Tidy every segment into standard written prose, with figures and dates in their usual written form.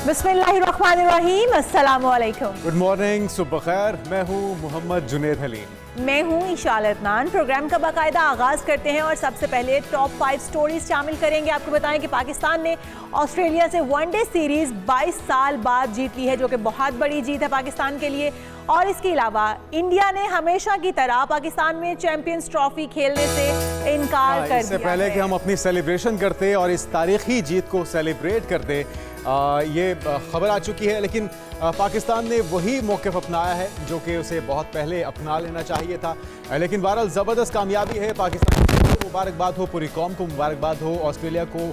बिस्मिल्लाहिर्रहमानिर्रहीम, अस्सलाम वालेकुम। गुड मॉर्निंग, सुबह खैर। मैं हूँ मोहम्मद जुनेद हलीम। मैं हूँ ईशाल अदनान। प्रोग्राम का बाकायदा आगाज़ करते हैं और सबसे पहले टॉप 5 स्टोरीज शामिल करेंगे। आपको बताएं कि पाकिस्तान ने ऑस्ट्रेलिया से वनडे सीरीज़ 22 साल बाद जीत ली है, जो कि बहुत बड़ी जीत है पाकिस्तान के लिए। और इसके अलावा इंडिया ने हमेशा की तरह पाकिस्तान में चैंपियंस ट्रॉफी खेलने से इनकार कर दिया। इससे पहले कि हम अपनी सेलिब्रेशन करते और इस तारीखी जीत को सेलिब्रेट करते, ये खबर आ चुकी है, लेकिन पाकिस्तान ने वही मौक़िफ़ अपनाया है जो कि उसे बहुत पहले अपना लेना चाहिए था। लेकिन बहरहाल ज़बरदस्त कामयाबी है पाकिस्तान को मुबारकबाद हो, पूरी कौम को मुबारकबाद हो। ऑस्ट्रेलिया को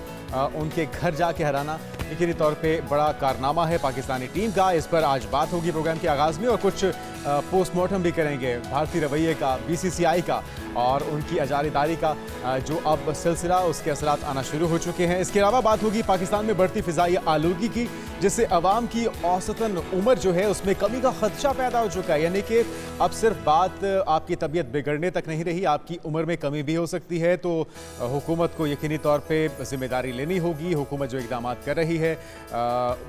उनके घर जाके हराना यकीनी तौर पे बड़ा कारनामा है पाकिस्तानी टीम का। इस पर आज बात होगी प्रोग्राम के आगाज़ में, और कुछ पोस्टमार्टम भी करेंगे भारतीय रवैये का, बीसीसीआई का और उनकी अजारीदारी का जो अब सिलसिला उसके असरात आना शुरू हो चुके हैं। इसके अलावा बात होगी पाकिस्तान में बढ़ती फ़िज़ाई आलूगी की, जिससे अवाम की औसतन उम्र जो है उसमें कमी का खदशा पैदा हो चुका है। यानी कि अब सिर्फ बात आपकी तबीयत बिगड़ने तक नहीं रही, आपकी उम्र में कमी भी हो सकती है। तो हुकूमत को यकीनी तौर पर जिम्मेदारी लेनी होगी। हुकूमत जो इक़दाम कर रही है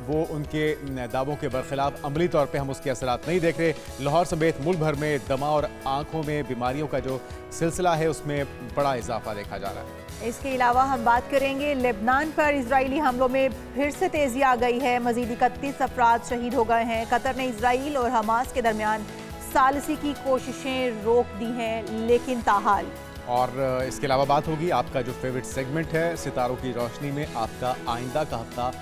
वो उनके दावों के बरखिलाफ अमली तौर पे हम उसके असरात नहीं देख रहे। लाहौर समेत मुल्क भर में दमा और आंखों में बीमारियों का जो सिलसिला है उसमें बड़ा इजाफा देखा जा रहा है। इसके अलावा हम बात करेंगे लेबनान पर इजरायली हमलों में फिर से तेजी आ गई है। मजीद 31 अफराद शहीद हो गए हैं। कतर ने इसराइल और हमास के दरमियान सालसी की कोशिशें रोक दी हैं, लेकिन ताहाल। और इसके अलावा बात होगी आपका जो फेवरेट सेगमेंट है, सितारों की रोशनी में आपका आइंदा का हफ्ता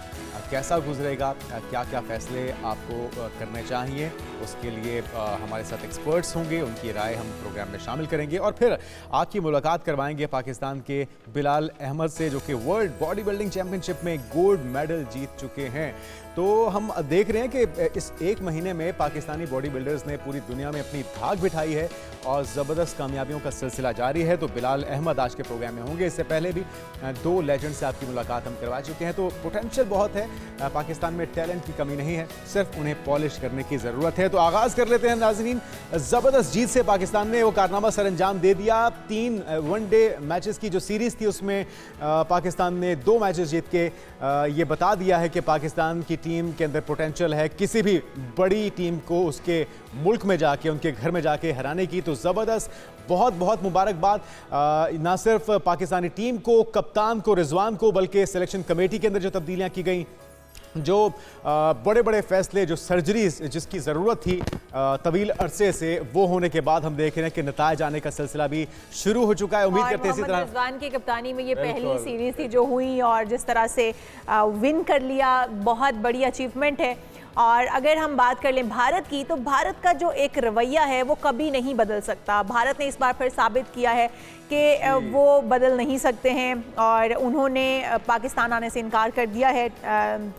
कैसा गुजरेगा, क्या क्या फ़ैसले आपको करने चाहिए, उसके लिए हमारे साथ एक्सपर्ट्स होंगे, उनकी राय हम प्रोग्राम में शामिल करेंगे। और फिर आपकी मुलाकात करवाएंगे पाकिस्तान के बिलाल अहमद से, जो कि वर्ल्ड बॉडी बिल्डिंग चैम्पियनशिप में गोल्ड मेडल जीत चुके हैं। तो हम देख रहे हैं कि इस एक महीने में पाकिस्तानी बॉडी बिल्डर्स ने पूरी दुनिया में अपनी धाक बिठाई है और ज़बरदस्त कामयाबियों का सिलसिला जारी है। तो बिलाल अहमद आज के प्रोग्राम में होंगे। इससे पहले भी 2 लेजेंड से आपकी मुलाकात हम करवा चुके हैं। तो पोटेंशियल बहुत है, पाकिस्तान में टैलेंट की कमी नहीं है, सिर्फ उन्हें पॉलिश करने की ज़रूरत है। तो आगाज़ कर लेते हैं नाज़रीन। ज़बरदस्त जीत से पाकिस्तान ने वो कारनामा सर अंजाम दे दिया। 3 वनडे मैचेस की जो सीरीज़ थी उसमें पाकिस्तान ने 2 मैचेस जीत के ये बता दिया है कि पाकिस्तान की टीम के अंदर पोटेंशियल है किसी भी बड़ी टीम को उसके मुल्क में जाके, उनके घर में जाके हराने की। तो ज़बरदस्त, बहुत बहुत मुबारकबाद ना सिर्फ पाकिस्तानी टीम को, कप्तान को, रिजवान को, बल्कि सिलेक्शन कमेटी के अंदर जो तब्दीलियां की गई, जो बड़े बड़े फैसले, जो सर्जरीज जिसकी ज़रूरत थी तवील अरसे से, वो होने के बाद हम देख रहे हैं कि नतायज आने का सिलसिला भी शुरू हो चुका है। उम्मीद करते हैं इसी तरह रिजवान की कप्तानी में ये पहली सीरीज थी जो हुई और जिस तरह से विन कर लिया, बहुत बड़ी अचीवमेंट है। और अगर हम बात कर लें भारत की, तो भारत का जो एक रवैया है वो कभी नहीं बदल सकता। भारत ने इस बार फिर साबित किया है कि वो बदल नहीं सकते हैं और उन्होंने पाकिस्तान आने से इनकार कर दिया है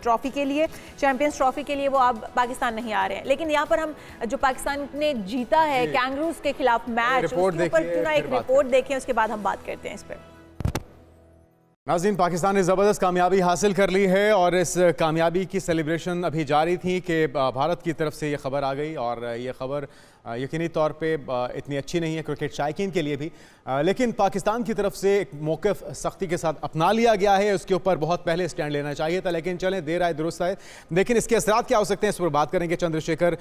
ट्रॉफ़ी के लिए, चैंपियंस ट्रॉफ़ी के लिए वो अब पाकिस्तान नहीं आ रहे हैं। लेकिन यहाँ पर हम जो पाकिस्तान ने जीता है कैंगरूज के खिलाफ मैच, उसके ऊपर क्यों ना एक रिपोर्ट देखें, उसके बाद हम बात करते हैं इस पर। नाज़रीन, पाकिस्तान ने ज़बरदस्त कामयाबी हासिल कर ली है और इस कामयाबी की सेलिब्रेशन अभी जारी थी कि भारत की तरफ से ये खबर आ गई। और ये खबर यकीनी तौर पे इतनी अच्छी नहीं है क्रिकेट शायकीन के लिए भी, लेकिन पाकिस्तान की तरफ से एक मौक़िफ़ सख्ती के साथ अपना लिया गया है। उसके ऊपर बहुत पहले स्टैंड लेना चाहिए था, लेकिन चलें, देर आए दुरुस्त आए। लेकिन इसके असरात क्या हो सकते हैं इस पर बात करेंगे। चंद्रशेखर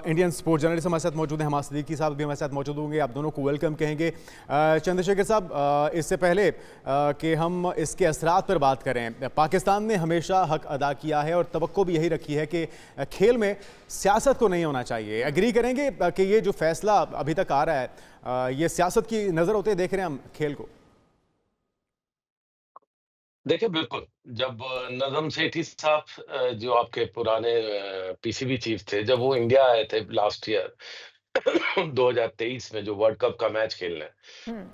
इंडियन स्पोर्ट्स जर्नलिस्ट हमारे साथ मौजूद हैं, हमारे सिद्दीकी साहब भी हमारे साथ मौजूद होंगे। आप दोनों को वेलकम कहेंगे। चंद्रशेखर साहब, इससे पहले कि हम इसके असरात पर बात करें, पाकिस्तान ने हमेशा हक अदा किया है और तवक्को भी यही रखी है कि खेल में सियासत को नहीं होना चाहिए। एग्री करेंगे कि ये जो फैसला अभी तक आ रहा है, ये सियासत की नजर होते देख रहे हैं हम खेल को? देखिए, बिल्कुल, जब नज़म सेठी साहब जो आपके पुराने पीसीबी चीफ थे, जब वो इंडिया आए थे लास्ट ईयर 2023 में जो वर्ल्ड कप का मैच खेलने,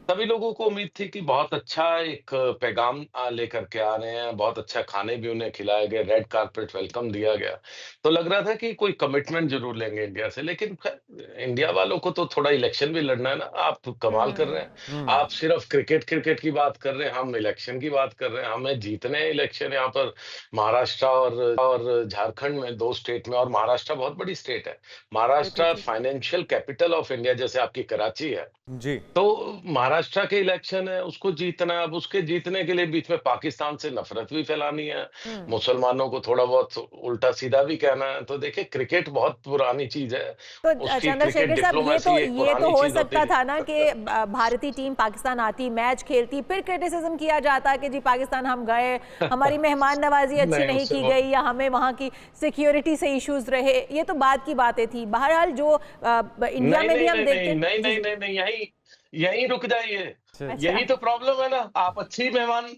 सभी लोगों को उम्मीद थी कि बहुत अच्छा एक पैगाम लेकर के आ रहे हैं, बहुत अच्छा खाने भी उन्हें खिलाए गए, रेड कारपेट वेलकम दिया गया। तो लग रहा था कि कोई कमिटमेंट ज़रूर लेंगे इंडिया से, लेकिन ख़ैर इंडिया वालों को तो थोड़ा इलेक्शन भी लड़ना है ना। आप कमाल कर रहे हैं, आप सिर्फ क्रिकेट की बात कर रहे हैं, हम इलेक्शन की बात कर रहे हैं। हमें जीतने हैं इलेक्शन यहाँ पर महाराष्ट्र और झारखंड में, 2 स्टेट में, और महाराष्ट्र बहुत बड़ी स्टेट है। बिल्कुल महाराष्ट्र ठीक। फाइनेंशियल कैपिटल ऑफ इंडिया जैसे आपकी कराची है, जी। तो महाराष्ट्र के इलेक्शन है, उसको जीतना है। अब उसके जीतने के लिए बीच में पाकिस्तान से नफरत भी फैलानी है, हम्म। मुसलमानों को थोड़ा बहुत उल्टा सीधा भी कहना है। तो देखिए, क्रिकेट बहुत पुरानी चीज है, तो उसकी क्रिकेट चंद्रशेखर साहब, डिप्लोमेसी एक ये तो पुरानी हो चीज होती सकता है। था ना कि भारतीय टीम पाकिस्तान आती, मैच खेलती, फिर क्रिटिसिज्म किया जाता कि जी पाकिस्तान हम गए, हमारी मेहमान नवाजी अच्छी नहीं, नहीं उससे की वो गई, या हमें वहाँ की सिक्योरिटी से इश्यूज रहे। ये तो बात की बातें थी। बहरहाल जो इंडिया नहीं में भी नहीं हम नहीं देखते नहीं नहीं जी। नहीं नहीं नहीं, यही यही रुक जाइए। अच्छा। यही तो प्रॉब्लम है ना। आप अच्छी मेहमान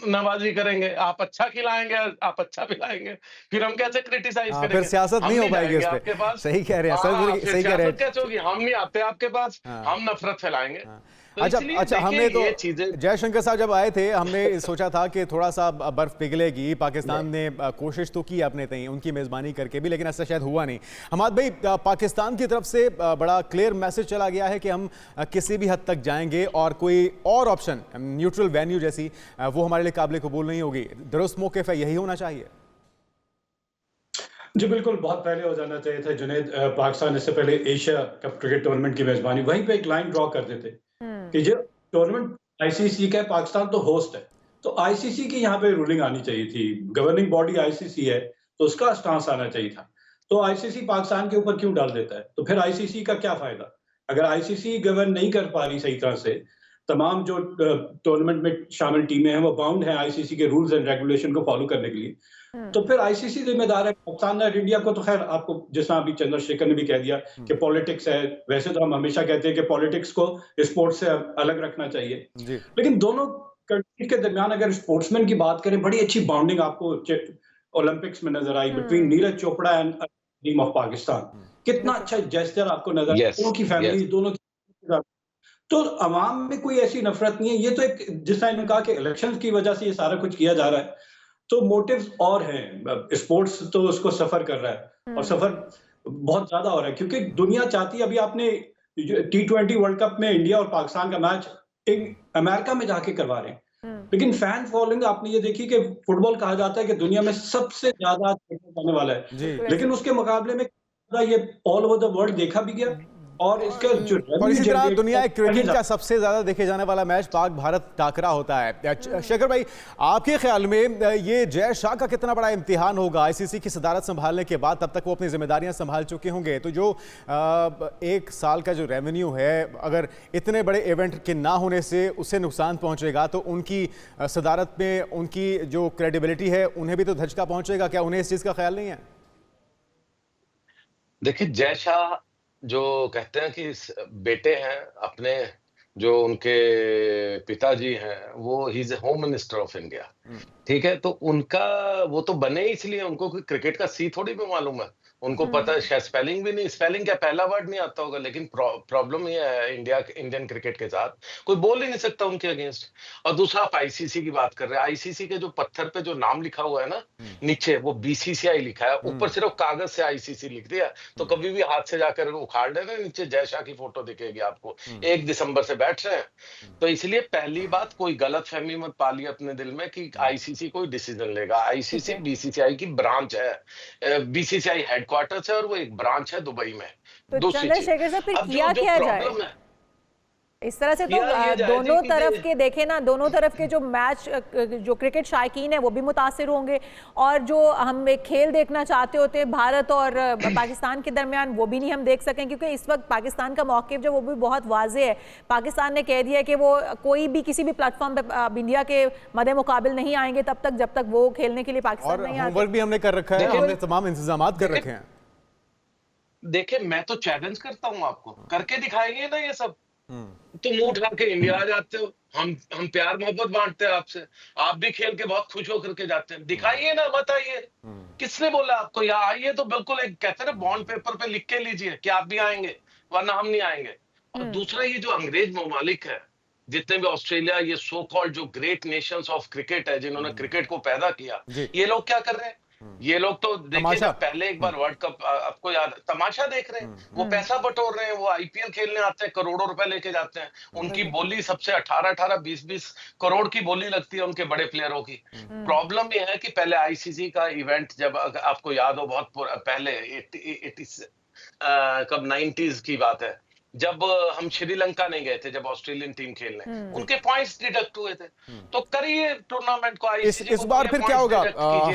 नवाजी करेंगे, आप अच्छा खिलाएंगे, आप अच्छा पिलाएंगे, फिर हम कैसे क्रिटिसाइज हाँ, फिर करेंगे? सियासत हम नहीं हो नहीं पाएगी जाएंगे उस पे। आपके पास। सही कह रहे हैं सर, हाँ, फिर सही कह रहे सियासत हैं। कैसे होगी? हम नहीं आते आपके पास, हाँ। हम नफरत फैलाएंगे। हाँ। तो अच्छा इसलिए अच्छा, देखिए हमने तो ये चीजें। जयशंकर साहब जब आए थे, हमने सोचा था कि थोड़ा सा बर्फ पिघलेगी। पाकिस्तान ने कोशिश तो की अपने तय उनकी मेजबानी करके भी, लेकिन ऐसा शायद हुआ नहीं। हमाद भाई, पाकिस्तान की तरफ से बड़ा क्लियर मैसेज चला गया है कि हम किसी भी हद तक जाएंगे और कोई और ऑप्शन न्यूट्रल वेन्यू जैसी वो हमारे लिए काबिल कबूल नहीं होगी। दुरुस्त मौक़िफ़ है, यही होना चाहिए। जी बिल्कुल, बहुत पहले हो जाना चाहिए था जुनैद। पाकिस्तान इससे पहले एशिया कप क्रिकेट टूर्नामेंट की मेजबानी वहीं पे एक लाइन ड्रॉ कर देते कि जो टूर्नामेंट आईसीसी का है, पाकिस्तान तो होस्ट है, तो आईसीसी की यहाँ पे रूलिंग आनी चाहिए थी। गवर्निंग बॉडी आईसीसी है, तो उसका स्टांस आना चाहिए था। तो आईसीसी पाकिस्तान के ऊपर क्यों डाल देता है? तो फिर आईसीसी का क्या फायदा? अगर आईसीसी गवर्न नहीं कर पा रही सही तरह से, तमाम जो टूर्नामेंट में शामिल टीमें हैं वो बाउंड हैं आईसीसी के रूल्स एंड रेगुलेशन को फॉलो करने के लिए, तो फिर आईसीसी जिम्मेदार है। पाकिस्तान और इंडिया को तो खैर, आपको जिस अभी चंद्रशेखर ने भी कह दिया कि पॉलिटिक्स है, वैसे तो हम हमेशा कहते हैं कि पॉलिटिक्स को स्पोर्ट्स से अलग रखना चाहिए, लेकिन दोनों कंट्रीज के दरमियान अगर स्पोर्ट्समैन की बात करें, बड़ी अच्छी बाउंडिंग आपको ओलंपिक्स में नजर आई between Neeraj Chopra and team of Pakistan. कितना अच्छा जेस्चर आपको नजर आया, दोनों की फैमिली, दोनों की। तो अवाम में कोई ऐसी नफरत नहीं है। ये तो एक, जिस तरह इन्होंने कहा कि इलेक्शन की वजह से ये सारा कुछ किया जा रहा है, तो मोटिव्स और हैं। स्पोर्ट्स तो उसको सफर कर रहा है, और सफर बहुत ज्यादा हो रहा है, क्योंकि दुनिया चाहती है। अभी आपने T20 वर्ल्ड कप में इंडिया और पाकिस्तान का मैच अमेरिका में जाके करवा रहे हैं, लेकिन फैन फॉलोइंग आपने ये देखी कि फुटबॉल कहा जाता है कि दुनिया में सबसे ज्यादा देखने जाने वाला है, लेकिन उसके मुकाबले में ये ऑल ओवर द वर्ल्ड देखा भी गया। और इसका जो और इसी तरह दुनिया क्रिकेट का सबसे ज्यादा देखे जाने वाला मैच पाक भारत टाकरा होता है। शेखर भाई, आपके ख्याल में ये जय शाह का कितना बड़ा इम्तिहान होगा? आईसीसी की सदारत संभालने के बाद, तब तक वो अपनी जिम्मेदारियां संभाल चुके होंगे, तो जो एक साल का जो रेवेन्यू है, अगर इतने बड़े इवेंट के ना होने से उससे नुकसान पहुंचेगा, तो उनकी सदारत में उनकी जो क्रेडिबिलिटी है उन्हें भी तो धचका पहुंचेगा। क्या उन्हें इस चीज का ख्याल नहीं है? देखिए, जय शाह जो कहते हैं कि बेटे हैं अपने, जो उनके पिताजी हैं, वो he is home minister of India. ठीक है, तो उनका वो तो बने इसलिए, उनको कोई क्रिकेट का सी थोड़ी भी मालूम है। उनको पता है, शायद स्पेलिंग भी नहीं, स्पेलिंग क्या पहला वर्ड नहीं आता होगा, लेकिन प्रॉब्लम ये है इंडियन क्रिकेट के साथ, कोई बोल ही नहीं सकता उनके अगेंस्ट। और दूसरा, आप आईसीसी की बात कर रहे हैं। आईसीसी के जो पत्थर पे जो नाम लिखा हुआ है ना, नीचे वो बीसीसीआई लिखा है, ऊपर सिर्फ कागज से आईसीसी लिख दिया। तो कभी भी हाथ से जाकर उखाड़ लेना, नीचे जय शाह की फोटो दिखेगी आपको। 1 दिसंबर से बैठ रहे हैं। तो इसलिए पहली बात, कोई गलत फहमी मत पालिए अपने दिल में कि आईसीसी कोई डिसीजन लेगा। आईसीसी बीसीसीआई की ब्रांच है, बीसीसीआई हेडक्वार्टर्स है, और वो एक ब्रांच है दुबई में। तो चंद्रशेखर साहब, फिर किया क्या जाए? इस तरह से तो दोनों तरफ के देखे ना, दोनों तरफ के जो मैच, जो क्रिकेट शायकीन है वो भी मुतासिर होंगे, और जो हम एक खेल देखना चाहते होते हैं भारत और पाकिस्तान के दरमियान, वो भी नहीं हम देख सकें, क्योंकि इस वक्त पाकिस्तान का मौक़िफ़ जो वो भी बहुत वाज़ेह है। पाकिस्तान ने कह दिया है कि वो कोई भी किसी भी प्लेटफॉर्म पे इंडिया के मदे मुकाबिल नहीं आएंगे तब तक, जब तक वो खेलने के लिए पाकिस्तान नहीं आते। होमवर्क भी हमने कर रखा है, हमने तमाम इंतजाम कर रखे हैं। देखिए, मैं तो चैलेंज करता हूँ आपको, करके दिखाएंगे ना ये सब। तुम मुंह उठा के इंडिया आ जाते हो, हम प्यार मोहब्बत बांटते हैं आपसे, आप भी खेल के बहुत खुश होकर के जाते हैं। दिखाइए ना, मत आइए। किसने बोला आपको? यहाँ आइए तो बिल्कुल एक कहते हैं ना, बॉन्ड पेपर पे लिख के लीजिए कि आप भी आएंगे, वरना हम नहीं आएंगे। और दूसरा, ये जो अंग्रेज ममालिक है, जितने भी ऑस्ट्रेलिया, ये सो कॉल्ड जो ग्रेट नेशंस ऑफ क्रिकेट है, जिन्होंने क्रिकेट को पैदा किया, ये लोग क्या कर रहे हैं? ये लोग तो देखिए, जब पहले एक बार वर्ल्ड कप, आपको याद, तमाशा देख रहे हैं, वो पैसा बटोर रहे हैं, वो आईपीएल खेलने आते हैं, करोड़ों रुपए लेके जाते हैं। उनकी बोली सबसे 18-18, 20-20 करोड़ की बोली लगती है उनके बड़े प्लेयरों की। प्रॉब्लम ये है कि पहले आईसीसी का इवेंट, जब आपको याद हो, बहुत पहले कब 90s की बात है, जब हम श्रीलंका नहीं गए थे, जब ऑस्ट्रेलियन टीम खेलने, उनके पॉइंट्स डिडक्ट हुए थे। तो करिए टूर्नामेंट को आईसीसी इस बार फिर क्या होगा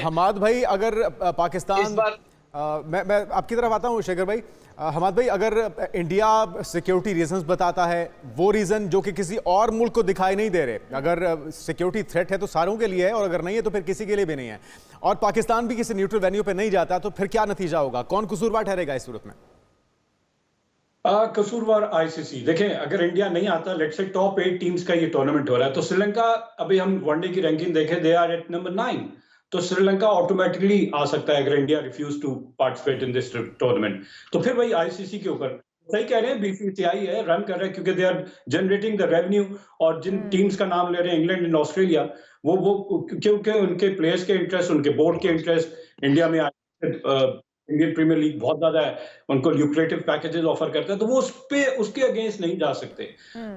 हमाद भाई, अगर पाकिस्तान इस बार मैं आपकी तरफ आता हूँ शेखर भाई। हमाद भाई, अगर इंडिया सिक्योरिटी रीजंस बताता है, वो रीजन जो कि किसी और मुल्क को दिखाई नहीं दे रहे, अगर सिक्योरिटी थ्रेट है तो सारों के लिए है और अगर नहीं है तो फिर किसी के लिए भी नहीं है, और पाकिस्तान भी किसी न्यूट्रल वेन्यू पे नहीं जाता, तो फिर क्या नतीजा होगा? कौन कसूरवार ठहरेगा इस सूरत में? कसूरवार आईसीसी। देखें, अगर इंडिया नहीं आता, लेट्स से टॉप 8 टीम्स का ये टूर्नामेंट हो रहा है, तो श्रीलंका, अभी हम वनडे की रैंकिंग देखें, दे आर एट नंबर 9, तो श्रीलंका ऑटोमेटिकली आ सकता है अगर India refuse to participate in this tournament. तो फिर वही आईसीसी के ऊपर, सही कह रहे हैं, बीसीसीआई है, रन कर रहा है, क्योंकि they are generating the revenue. और जिन टीम्स का नाम ले रहे हैं, इंग्लैंड एंड ऑस्ट्रेलिया, वो क्योंकि उनके प्लेयर्स के इंटरेस्ट, उनके बोर्ड के इंटरेस्ट इंडिया में इंडियन प्रीमियर लीग बहुत ज्यादा है, उनको ल्यूक्रेटिव पैकेजेस ऑफर करता है, तो वो उसके अगेंस्ट नहीं जा सकते।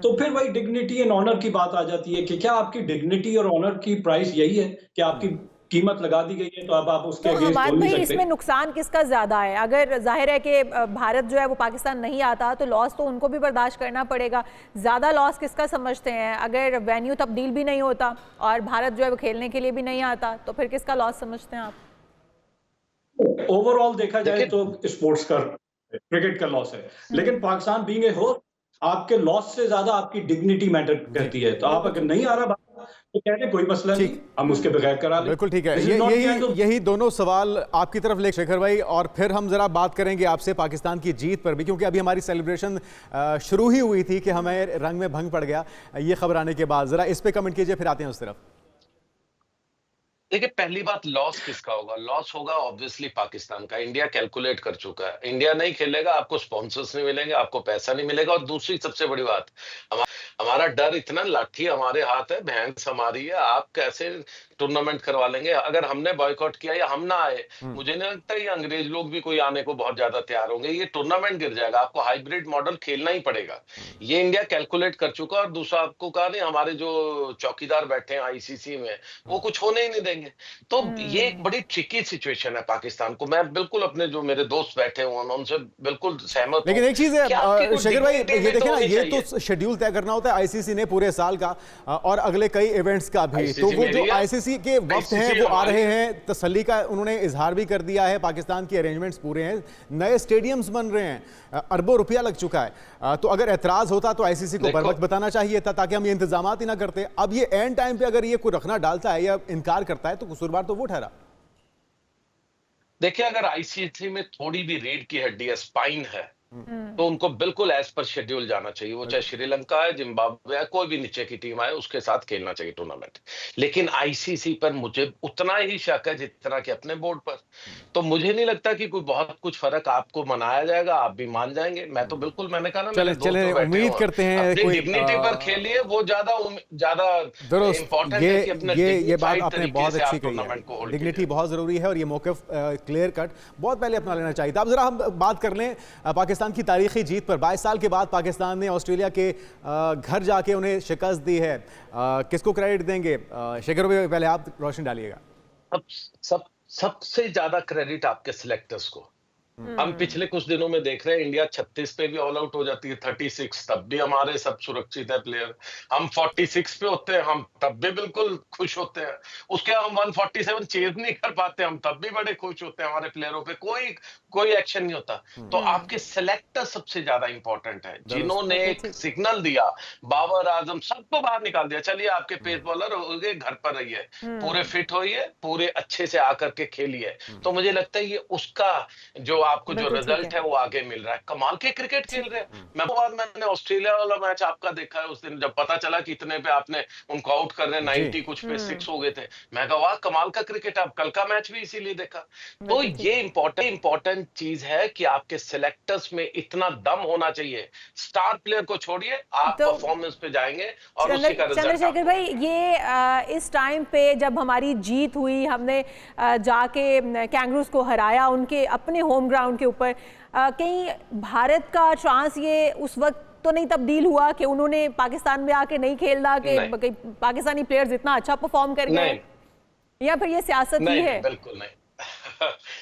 तो फिर वही डिग्निटी एंड ऑनर की बात आ जाती है कि क्या आपकी डिग्निटी और ऑनर की प्राइस यही है कि आपकी कीमत लगा दी गई है, तो अब आप उसके अगेंस्ट बोल नहीं सकते। इसमें नुकसान किसका ज्यादा है? अगर जाहिर है कि भारत जो है वो पाकिस्तान नहीं आता, तो लॉस तो उनको भी बर्दाश्त करना पड़ेगा। ज्यादा लॉस किसका समझते हैं? अगर वेन्यू तब्दील भी नहीं होता और भारत जो है वो खेलने के लिए भी नहीं आता, तो फिर किसका लॉस समझते हैं आप? ओवरऑल देखा जाए तो स्पोर्ट्स का, क्रिकेट का लॉस है, लेकिन पाकिस्तान बीइंग ए होस्ट, आपके लॉस से ज्यादा आपकी डिग्निटी मैटर करती है। तो आप अगर नहीं आ रहा तो कहते कोई मसला नहीं, हम उसके बगैर करा लें। बिल्कुल ठीक है। यही दोनों सवाल आपकी तरफ ले शेखर भाई, और फिर हम जरा बात करेंगे आपसे पाकिस्तान की जीत पर भी, क्योंकि अभी हमारी सेलिब्रेशन शुरू ही हुई थी कि हमें रंग में भंग पड़ गया ये खबर आने के बाद। जरा इस पे कमेंट कीजिए, फिर आते हैं उस तरफ। देखिए, पहली बात, लॉस किसका होगा? लॉस होगा ऑब्वियसली पाकिस्तान का। इंडिया कैलकुलेट कर चुका है, इंडिया नहीं खेलेगा, आपको स्पॉन्सर्स नहीं मिलेंगे, आपको पैसा नहीं मिलेगा। और दूसरी सबसे बड़ी बात, हमारा डर इतना, लाठी हमारे हाथ है, भैंस हमारी है, आप कैसे टूर्नामेंट करवा लेंगे? अगर हमने बॉयकॉट किया या हम ना आए, मुझे नहीं लगता ये अंग्रेज लोग भी कोई आने को बहुत ज्यादा तैयार होंगे। ये टूर्नामेंट गिर जाएगा, आपको हाइब्रिड मॉडल खेलना ही पड़ेगा। ये इंडिया कैलकुलेट कर चुका। और दूसरा, आपको कहा नहीं, हमारे जो चौकीदार बैठे हैं आईसीसी में, वो कुछ होने ही नहीं देंगे। तो ये एक बड़ी ट्रिकी सिचुएशन है पाकिस्तान को। मैं बिल्कुल अपने जो मेरे दोस्त बैठे हुए हैं उनसे बिल्कुल सहमत हूं। लेकिन एक चीज है शेखर भाई, ये देखिए ना, ये तो शेड्यूल तय करना होता है आईसीसी ने पूरे साल का, और अगले कई इवेंट्स का भी। तो वो जो आईसीसी के वक्त हैं वो आ रहे हैं, तसल्ली का उन्होंने इजहार भी कर दिया है। पाकिस्तान के अरेंजमेंट्स पूरे हैं, नए स्टेडियम्स बन रहे हैं, अरबों रुपया लग चुका है। तो अगर एतराज होता तो आईसीसी को बर वक्त बताना चाहिए था, ताकि हम ये इंतजाम ही ना करते। अब ये एंड टाइम पे अगर ये कोई रखना डालता है या इनकार करता है, तो कसूरवार तो वो ठहरा। देखिए, अगर आईसीसी में थोड़ी भी रीढ़ की हड्डी है, स्पाइन है, तो उनको बिल्कुल एज पर शेड्यूल जाना चाहिए। वो चाहे श्रीलंका है, जिम्बाब्वे है, कोई भी नीचे की टीम आए, उसके साथ खेलना चाहिए टूर्नामेंट। लेकिन आईसीसी पर मुझे उतना ही शक है जितना कि अपने बोर्ड पर। तो मुझे नहीं लगता कि कोई बहुत कुछ फर्क आपको मनाया जाएगा, आप भी मान जाएंगे। मैं तो बिल्कुल, मैंने कहा ना, चले उम्मीद करते हैं कोई डिग्निटी पर खेलिए, वो ज्यादा इंपॉर्टेंट है कि अपने ये बात आपने बहुत अच्छी कही है। डिग्निटी बहुत जरूरी है और ये मौक़िफ़ क्लियर कट बहुत पहले अपना लेना चाहिए था। अब जरा हम बात कर लें पाकिस्तान की तारीखी जीत पर। 22 साल के बाद पाकिस्तान ने ऑस्ट्रेलिया के घर जाके उन्हें शिकस्त दी है। किसको क्रेडिट देंगे? शेखर भाई, पहले आप रोशनी डालिएगा। सबसे ज्यादा क्रेडिट आपके सिलेक्टर्स को। हम पिछले कुछ दिनों में देख रहे हैं, इंडिया 36 पे भी ऑल आउट हो जाती है, 36, तब भी हमारे सब सुरक्षित है प्लेयर। हम 46 पे होते हैं, हम तब भी बिल्कुल खुश होते हैं। उसके हम 147 चेज नहीं कर पाते, हम तब भी बड़े खुश होते हैं। हमारे प्लेयरों पे कोई एक्शन नहीं होता। तो आपके सिलेक्टर सबसे ज्यादा इंपॉर्टेंट है, जिन्होंने एक सिग्नल दिया, बाबर आजम, सबको बाहर निकाल दिया। चलिए, आपके पेस बॉलर हो गए, घर पर रहिए, पूरे फिट होइए, पूरे अच्छे से आकर के खेलिए। तो मुझे लगता है ये उसका जो आपको जो रिजल्ट है वो आगे मिल रहा है। कमाल के क्रिकेट खेल रहे हैं। मैंने ऑस्ट्रेलिया वाला मैच आपका देखा है, उस दिन जब पता चला कि इतने पे आपने उनको आउट कर रहे, 90 कुछ पे 6 हो गए थे, मैं कहा वाह, कमाल का क्रिकेट। आप कल का मैच भी इसीलिए देखा। तो ये इंपॉर्टेंट चीज है कि आपके सिलेक्टर्स में इतना दम होना चाहिए। स्टार प्लेयर को छोड़िए, आप परफॉर्मेंस पे जाएंगे और उसी का रिजल्ट। चंद्रशेखर भाई, ये इस टाइम पे जब हमारी जीत हुई, हमने जाके कैंगरूज को हराया उनके अपने होम ग्राउंड के ऊपर, कहीं भारत का चांस ये उस वक्त तो नहीं तब्दील हुआ कि उन्होंने पाकिस्तान में आके नहीं खेलना, कि पाकिस्तानी प्लेयर्स इतना अच्छा परफॉर्म कर गए, या फिर ये सियासत ही है? बिल्कुल नहीं।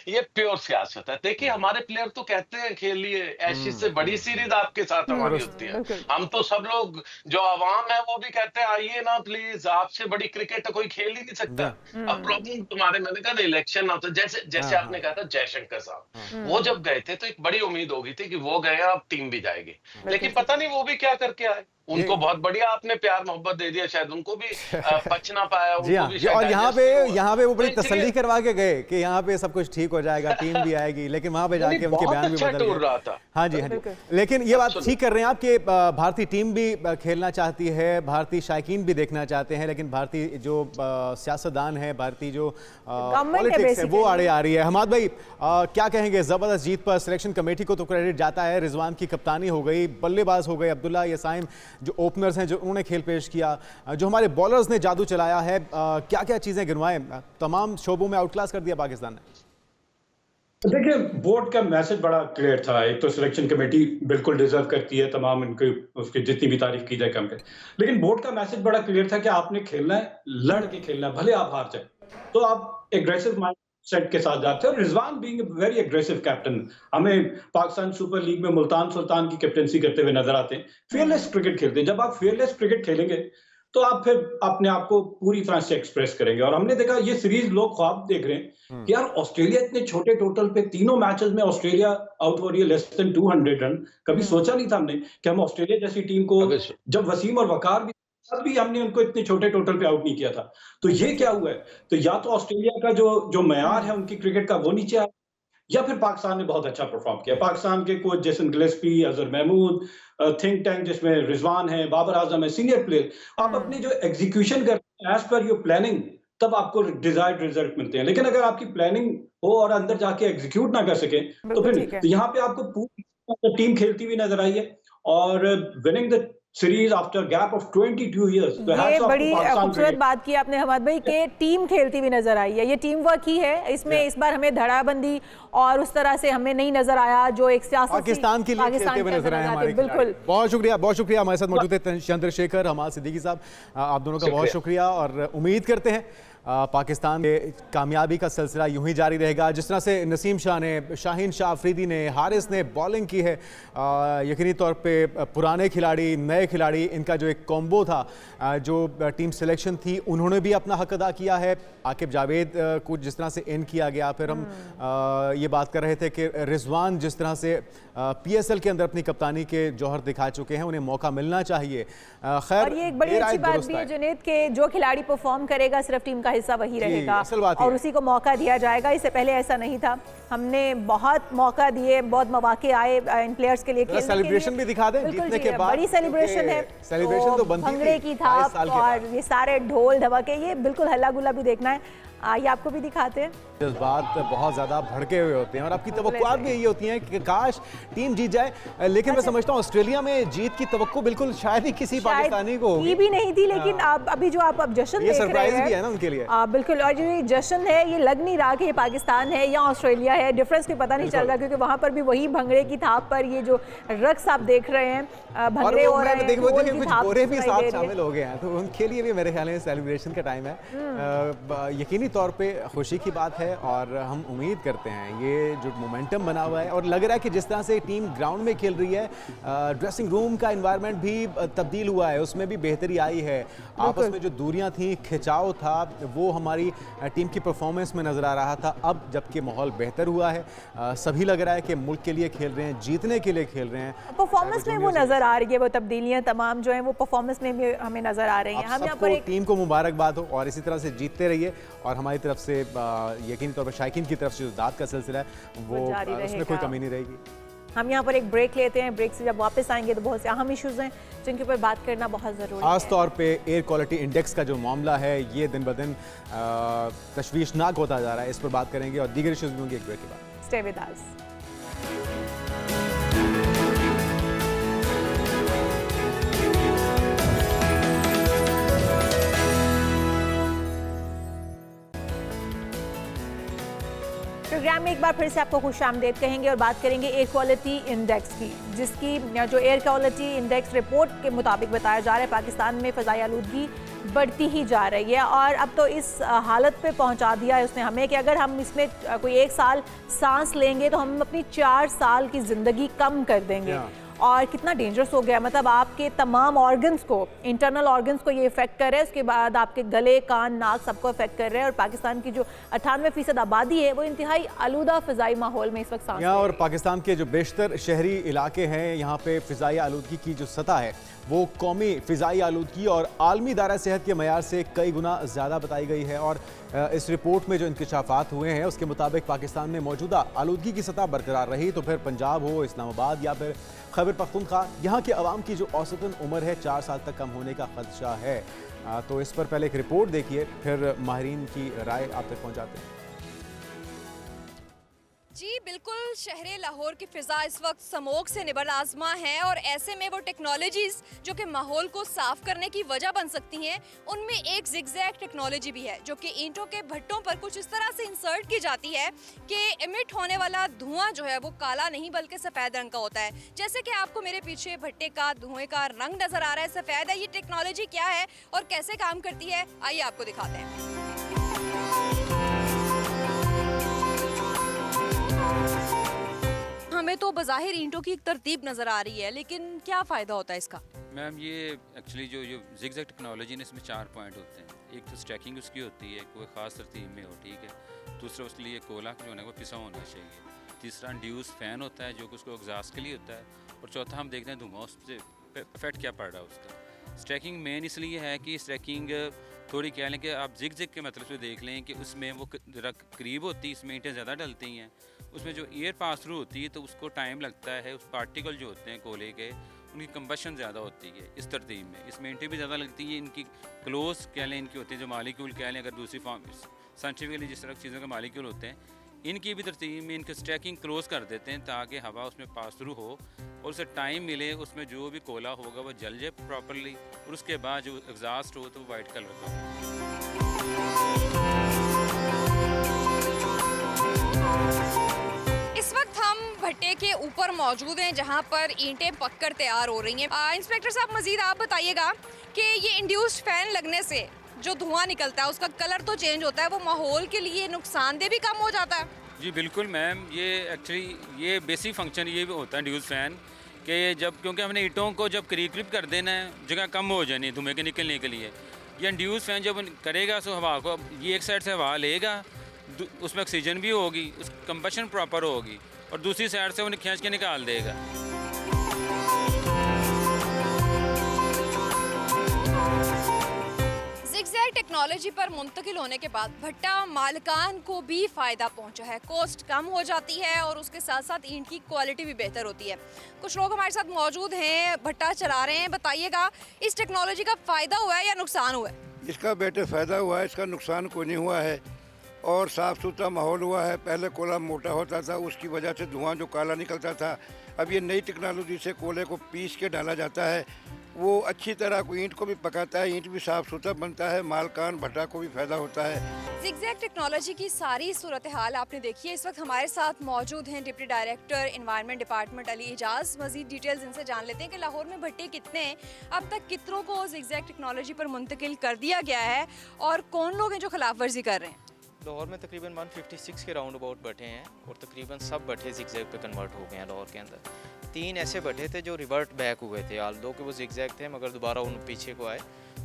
ये प्योर सियासत है। देखिए हमारे प्लेयर तो कहते हैं खेलिए, एशेज से बड़ी सीरीज आपके साथ हमारी होती है। हम तो सब लोग जो आवाम है वो भी कहते हैं आइए ना प्लीज, आपसे बड़ी क्रिकेट कोई खेल ही नहीं सकता। अब प्रॉब्लम तुम्हारे, मैंने कहा इलेक्शन आता, जैसे आपने कहा था जयशंकर साहब, वो जब गए थे तो एक बड़ी उम्मीद हो गई थी कि वो गए अब टीम भी जाएगी, लेकिन पता नहीं वो भी क्या करके आए। उनको बहुत बढ़िया आपने प्यार मोहब्बत दे दिया, शायद उनको भी पच ना पाया, जी हाँ, भी और यहाँ पे वो बड़ी तसल्ली करवा के गए कि यहाँ पे सब कुछ ठीक हो जाएगा, टीम भी आएगी, लेकिन वहां पे जाके उनके बयान भी बदल गए। रहा था। हाँ जी, हाँ जी। लेकिन ये बात ठीक कर रहे हैं आप कि भारतीय टीम भी खेलना चाहती है, भारतीय शायकीन भी देखना चाहते हैं, लेकिन भारतीय जो सियासतदान है, भारतीय जो पॉलिटिक्स है वो आड़े आ रही है। हमाद भाई क्या कहेंगे, जबरदस्त जीत पर सिलेक्शन कमेटी को तो क्रेडिट जाता है, रिजवान की कप्तानी हो गई, बल्लेबाज हो गए अब्दुल्ला यासाइम, जो ओपनर्स हैं जो उन्होंने खेल पेश किया, जो हमारे बॉलर्स ने जादू चलाया है, क्या क्या चीजें गिनवाएं, तमाम शोबों में आउटक्लास कर दिया पाकिस्तान ने। देखिए बोर्ड का मैसेज बड़ा क्लियर था। एक तो सिलेक्शन कमेटी बिल्कुल डिजर्व करती है तमाम इनकी, उसकी जितनी भी तारीफ की जाए कम है, लेकिन बोर्ड का मैसेज बड़ा क्लियर था कि आपने खेलना है, लड़ के खेलना है, भले आप हार जाए तो आप एग्रेसिव माइंड सेट के साथ जाते हैं। और Rizwan being a very aggressive captain, हमें पाकिस्तान सुपर लीग में मुल्तान सुल्तान की कैप्टनसी करते हुए नजर आते हैं। फियरलेस क्रिकेट खेलते हैं। जब आप फियरलेस क्रिकेट खेलेंगे तो आप फिर अपने आप को पूरी तरह से एक्सप्रेस करेंगे। और हमने देखा ये सीरीज लोग ख्वाब देख रहे हैं कि यार ऑस्ट्रेलिया इतने छोटे टोटल पे तीनों मैचेस में ऑस्ट्रेलिया आउट हो रही है लेस देन 200 रन। कभी सोचा नहीं था हमने कि हम ऑस्ट्रेलिया जैसी टीम को, जब वसीम और वकार भी, तब भी हमने उनको इतने छोटे टोटल पे आउट नहीं किया था। तो ये क्या हुआ है, तो या तो ऑस्ट्रेलिया का जो मयार है उनकी क्रिकेट का वो नीचे आया, या फिर पाकिस्तान ने बहुत अच्छा परफॉर्म किया। पाकिस्तान के coach Jason Gillespie, Azhar Mahmood, think tank जिसमें रिजवान है, बाबर आजम है, सीनियर प्लेयर, आप अपनी जो एग्जीक्यूशन करते हैं एज पर योर प्लानिंग, तब आपको डिजायर्ड रिजल्ट मिलते हैं। लेकिन अगर आपकी प्लानिंग हो और अंदर जाके एग्जीक्यूट ना कर सके तो फिर यहाँ पे आपको पूरी टीम खेलती हुई नजर आई है और winning the series after gap of 22 years. ये बड़ी खूबसूरत बात की आपने हमाद भाई कि टीम खेलती हुई नजर आई है। ये टीम वर्क ही है, इसमें इस बार हमें धड़ाबंदी और उस तरह से हमें नहीं नजर आया जो एक सियासत पाकिस्तान के लिए खेलते हुए नजर आए हमारे। बिल्कुल, बहुत शुक्रिया। हमारे साथ मौजूद है चंद्रशेखर हमाद सिद्दीकी साहब, आप दोनों का बहुत शुक्रिया। और उम्मीद करते हैं पाकिस्तान के कामयाबी का सिलसिला यूं ही जारी रहेगा। जिस तरह से नसीम शाह ने, शाहीन शाह अफरीदी ने, हारिस ने बॉलिंग की है, यकीनी तौर पे पुराने खिलाड़ी, नए खिलाड़ी, इनका जो एक कॉम्बो था, जो टीम सिलेक्शन थी, उन्होंने भी अपना हक अदा किया है। आकिब जावेद को जिस तरह से इन किया गया, फिर हम ये बात कर रहे थे कि रिजवान जिस तरह से PSL के अंदर अपनी कप्तानी के जौहर दिखा चुके हैं, उन्हें मौका मिलना चाहिए। खैर, और ये एक बड़ी अच्छी बात भी है जुनेद के जो खिलाड़ी परफॉर्म करेगा सिर्फ टीम का हिस्सा वही रहेगा और उसी को मौका दिया जाएगा। इससे पहले ऐसा नहीं था, हमने बहुत मौका दिए, बहुत मौके आए इन प्लेयर्स के लिए। सेलिब्रेशन भी दिखा दें जीतने के बाद, बड़ी सेलिब्रेशन है, सेलिब्रेशन तो भंगड़े की थाप और ये सारे ढोल धमाके, ये बिल्कुल हल्ला गुल्ला भी देखना है। आइए आपको भी दिखाते हैं। जज्बात बहुत ज़्यादा भड़के हुए होते हैं और आपकी तवक्कुआत भी यही होती हैं कि काश टीम जीत जाए, लेकिन मैं समझता हूँ ऑस्ट्रेलिया में जीत की तवक्को बिल्कुल शायद ही किसी पाकिस्तानी को होगी भी नहीं थी। लेकिन अभी जो आप जश्न देख रहे हैं, भी है ना उनके लिए। बिल्कुल, और जो ये जश्न है ये लग नहीं रहा कि ये पाकिस्तान है या ऑस्ट्रेलिया है, डिफरेंस भी पता नहीं चल रहा, क्योंकि वहाँ पर भी वही भंगड़े की थाप पर ये जो रक्स आप देख रहे हैं, भंगड़े हो रहे हैं, कुछ गोरे भी साथ शामिल हो गए हैं, तो उनके लिए भी मेरे ख्याल में सेलिब्रेशन का टाइम है। यकीनी तौर पे खुशी की बात है और हम उम्मीद करते हैं ये जो मोमेंटम बना हुआ है, और लग रहा है कि जिस तरह से टीम ग्राउंड में खेल रही है, ड्रेसिंग रूम का एनवायरनमेंट भी तब्दील हुआ है, उसमें भी बेहतरी आई है। आपस में जो दूरियां थी, खिंचाव था, वो हमारी टीम की परफॉर्मेंस में नज़र आ रहा था। अब जबकि माहौल बेहतर हुआ है, सभी लग रहा है कि मुल्क के लिए खेल रहे हैं, जीतने के लिए खेल रहे हैं। परफॉर्मेंस में वो नज़र आ रही है, वो तब्दीलियाँ तमाम जो हैं वो परफॉर्मेंस में भी हमें नज़र आ रही हैं। हम यहाँ पर टीम को मुबारकबाद हो और इसी तरह से जीतते रहिए, और हमारी तरफ से यकीनी तौर पर शायकीन की तरफ से जो दाद का सिलसिला है वो उसमें कोई कमी नहीं रहेगी। हम यहाँ पर एक ब्रेक लेते हैं, ब्रेक से जब वापस आएंगे तो बहुत से अहम इश्यूज हैं जिनके ऊपर बात करना बहुत ज़रूरी है। खास तौर पे एयर क्वालिटी इंडेक्स का जो मामला है, ये दिन ब दिन तशवीशनाक होता जा रहा है, इस पर बात करेंगे और दीगर इश्यूज भी होंगे एक ब्रेक के बाद। Stay with us. प्रोग्राम में एक बार फिर से आपको खुशामदीद कहेंगे और बात करेंगे एयर क्वालिटी इंडेक्स की, जिसकी जो एयर क्वालिटी इंडेक्स रिपोर्ट के मुताबिक बताया जा रहा है पाकिस्तान में फ़ज़ाई आलूदगी बढ़ती ही जा रही है। और अब तो इस हालत पे पहुंचा दिया है उसने हमें कि अगर हम इसमें कोई 1 साल सांस लेंगे तो हम अपनी 4 साल की ज़िंदगी कम कर देंगे। और कितना डेंजरस हो गया, मतलब आपके तमाम ऑर्गन्स को, इंटरनल ऑर्गन्स को ये इफेक्ट कर रहा है, उसके बाद आपके गले, कान, नाक सबको इफेक्ट कर रहा है। और पाकिस्तान की जो 98% आबादी है वो इंतहाई आलूदा फ़िज़ाई माहौल में इस वक्त सांस यहाँ और पाकिस्तान के जो बेशतर शहरी इलाके हैं, यहाँ पे फ़िज़ाई आलूदगी की जो सतह है वो कौमी फ़िज़ाई आलूदगी और आलमी दायरा सेहत के मयार से कई गुना ज़्यादा बताई गई है। और इस रिपोर्ट में जो इंकशाफात हुए हैं उसके मुताबिक पाकिस्तान में मौजूदा आलूदगी की सतह बरकरार रही तो फिर पंजाब हो, इस्लामाबाद या फिर खैबर पख्तूनख्वा, यहाँ के अवाम की जो औसतन उम्र है 4 साल तक कम होने का खदशा है। तो इस पर पहले एक रिपोर्ट देखिए, फिर माहिरीन की राय आप तक पहुँचाते हैं। जी बिल्कुल, शहर लाहौर की फ़िज़ा इस वक्त स्मोक से निबर आज़मा है और ऐसे में वो टेक्नोलॉजीज़ जो कि माहौल को साफ़ करने की वजह बन सकती हैं, उनमें एक ज़िगज़ैग टेक्नोलॉजी भी है जो कि ईंटों के भट्टों पर कुछ इस तरह से इंसर्ट की जाती है कि एमिट होने वाला धुआं जो है वो काला नहीं बल्कि सफ़ेद रंग का होता है। जैसे कि आपको मेरे पीछे भट्टे का धुएँ का रंग नज़र आ रहा है, सफ़ेद है। ये टेक्नोलॉजी क्या है और कैसे काम करती है, आइए आपको दिखाते हैं। हमें तो बज़ाहिर ईंटों की एक तरतीब नज़र आ रही है, लेकिन क्या फ़ायदा होता है इसका? मैम ये एक्चुअली जो ज़िगज़ैग टेक्नोलॉजी है इसमें 4 पॉइंट होते हैं। एक तो स्टैकिंग उसकी होती है, कोई ख़ास तरतीब में हो, ठीक है। दूसरा उसके लिए कोला जो है वो पिसा होना चाहिए। तीसरा इंड्यूस फ़ैन होता है जो कि उसको एग्जॉस्ट के लिए होता है। और चौथा हम देखते हैं धुआं उससे इफेक्ट क्या पड़ रहा है उसका। स्टैकिंग मेन इसलिए है कि स्टैकिंग थोड़ी कह लें कि आप ज़िगज़ैग के मतलब से देख लें कि उसमें वो ज़रा करीब होती है, इसमें ईंटें ज़्यादा डलती हैं। उसमें जो एयर पास थ्रू होती है तो उसको टाइम लगता है, उस पार्टिकल जो होते हैं कोयले के उनकी कंबशन ज़्यादा होती है इस तरतीब में। इसमें ईंटें भी ज़्यादा लगती है, इनकी क्लोज कह लें इनकी होती है जो मालिक्यूल कह लें, अगर दूसरी फॉर्म साइंटिफिकली जिस तरह की चीज़ों के मालिक्यूल होते हैं, इनकी भी तरतीब में इनकी स्टैकिंग क्लोज कर देते हैं ताकि हवा उसमें पास थ्रू हो और उसे टाइम मिले, उसमें जो भी कोयला होगा वो जल जाए प्रॉपरली और उसके बाद जो एग्जॉस्ट हो तो वो वाइट कलर का हो। इस वक्त हम भट्टे के ऊपर मौजूद हैं जहां पर ईंटें पककर तैयार हो रही हैं। इंस्पेक्टर साहब, मजीद आप बताइएगा कि ये इंड्यूस्ड फैन लगने से जो धुआं निकलता है उसका कलर तो चेंज होता है, वो माहौल के लिए नुकसानदेह भी कम हो जाता है? जी बिल्कुल मैम, ये एक्चुअली ये बेसिक फंक्शन ये भी होता है इंड्यूस फैन कि जब क्योंकि हमने ईंटों को जब करीब कर देना है, जगह कम हो जानी धुएँ के निकलने के लिए, ये इंड्यूस फैन जब करेगा तो हवा को ये एक साइड से हवा लेगा, उसमें ऑक्सीजन भी होगी, उस कंबशन प्रॉपर होगी और दूसरी साइड से उन्हें खींच के निकाल देगा। ज़िगज़ैग टेक्नोलॉजी पर मुंतकिल होने के बाद भट्टा मालिकान को भी फ़ायदा पहुंचा है, कॉस्ट कम हो जाती है और उसके साथ साथ ईंट की क्वालिटी भी बेहतर होती है। कुछ लोग हमारे साथ मौजूद हैं, भट्टा चला रहे हैं, बताइएगा इस टेक्नोलॉजी का फ़ायदा हुआ है या नुकसान हुआ है? इसका बेहतर फ़ायदा हुआ है, इसका नुकसान कोई नहीं हुआ है और साफ़ सुथरा माहौल हुआ है। पहले कोयला मोटा होता था, उसकी वजह से धुआं जो काला निकलता था, अब ये नई टेक्नोलॉजी से कोयले को पीस के डाला जाता है, वो अच्छी तरह को ईंट को भी पकाता है, ईंट भी साफ़ सुथरा बनता है, मालकान भट्टा को भी फ़ायदा होता है। ज़िगज़ैग टेक्नोलॉजी की सारी सूरत हाल आपने देखी है। इस वक्त हमारे साथ मौजूद हैं deputy director environment department Ali Ejaz. मज़ीद डिटेल्स इनसे जान लेते हैं कि लाहौर में भट्टे कितने हैं, अब तक कितनों को ज़िगज़ैग टेक्नोलॉजी पर मुंतकिल कर दिया गया है और कौन लोग हैं जो खिलाफ वर्जी कर रहे हैं? लाहौर में तकरीबन 156 के राउंड अबाउट भट्टे हैं और तकरीबन सब भट्टे ज़िगज़ैग पे कन्वर्ट हो गए हैं लाहौर के अंदर। 3 ऐसे भट्टे थे जो रिवर्ट बैक हुए थे, आल दो कि वो ज़िगज़ैग थे मगर दोबारा उन पीछे को आए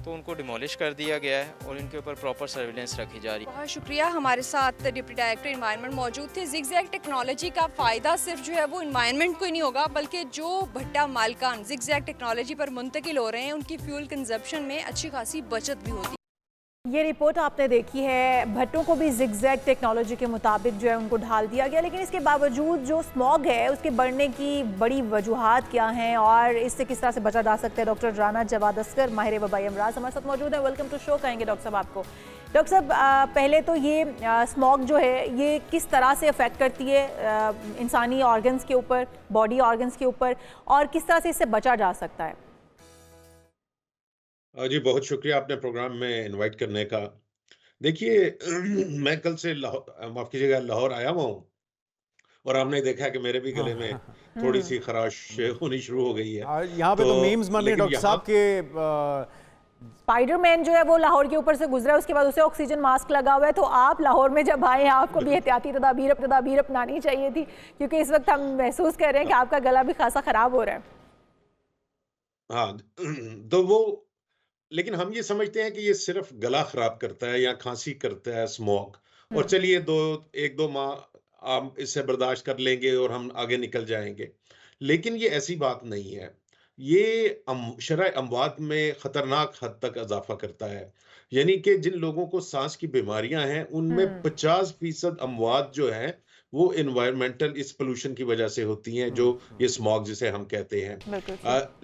तो उनको डिमोलिश कर दिया गया है और इनके ऊपर प्रॉपर सर्विलेंस रखी जा रही है। बहुत शुक्रिया। हमारे साथ डिप्टी डायरेक्टर एनवायरनमेंट मौजूद थे। ज़िगज़ैग टेक्नोलॉजी का फ़ायदा सिर्फ जो है वो एनवायरनमेंट को ही नहीं होगा बल्कि जो भट्टा मालकान ज़िगज़ैग टेक्नोलॉजी पर मुंतकिल हो रहे हैं उनकी फ्यूल कंजप्शन में अच्छी खासी बचत भी होती है। ये रिपोर्ट आपने देखी है, भट्टों को भी ज़िगज़ैग टेक्नोलॉजी के मुताबिक जो है उनको ढाल दिया गया, लेकिन इसके बावजूद जो स्मॉग है उसके बढ़ने की बड़ी वजूहात क्या हैं और इससे किस तरह से बचा जा सकता है। डॉक्टर राना जवाद अस्कर, माहिर वबाई अमराज हमारे साथ मौजूद है। वेलकम टू शो कहेंगे डॉक्टर साहब आपको। डॉक्टर साहब, पहले तो ये स्मॉग जो है ये किस तरह से अफेक्ट करती है इंसानी ऑर्गन्स के ऊपर, बॉडी ऑर्गन्स के ऊपर, और किस तरह से इससे बचा जा सकता है? जी बहुत शुक्रिया आपने प्रोग्राम में इनवाइट करने का। देखिए मैं कल से माफ़ कीजिएगा लाहौर आया हुआ हूँ और आपने देखा कि मेरे भी गले में थोड़ी सी खराश होनी शुरू हो गई है। यहाँ पे तो मीम्स बन रहे हैं डॉक्टर साहब के स्पाइडरमैन जो है वो लाहौर के ऊपर से गुजरा है, उसके बाद उसे ऑक्सीजन मास्क लगा हुआ है। तो आप लाहौर में जब आए हैं आपको भी एहतियाती तदाबीर अपनानी चाहिए थी, क्योंकि इस वक्त हम महसूस कर रहे हैं कि आपका गला भी खासा खराब हो रहा है। हाँ, तो वो, लेकिन हम ये समझते हैं कि ये सिर्फ गला खराब करता है या खांसी करता है स्मोक, और चलिए एक दो माह हम इससे बर्दाश्त कर लेंगे और हम आगे निकल जाएंगे। लेकिन ये ऐसी बात नहीं है। ये शरह अमवात में खतरनाक हद तक इजाफा करता है। यानी कि जिन लोगों को सांस की बीमारियां हैं उनमें 50% अमवात जो है वो एनवायरमेंटल इस पोल्यूशन की वजह से होती हैं, जो ये स्मॉग जिसे हम कहते हैं।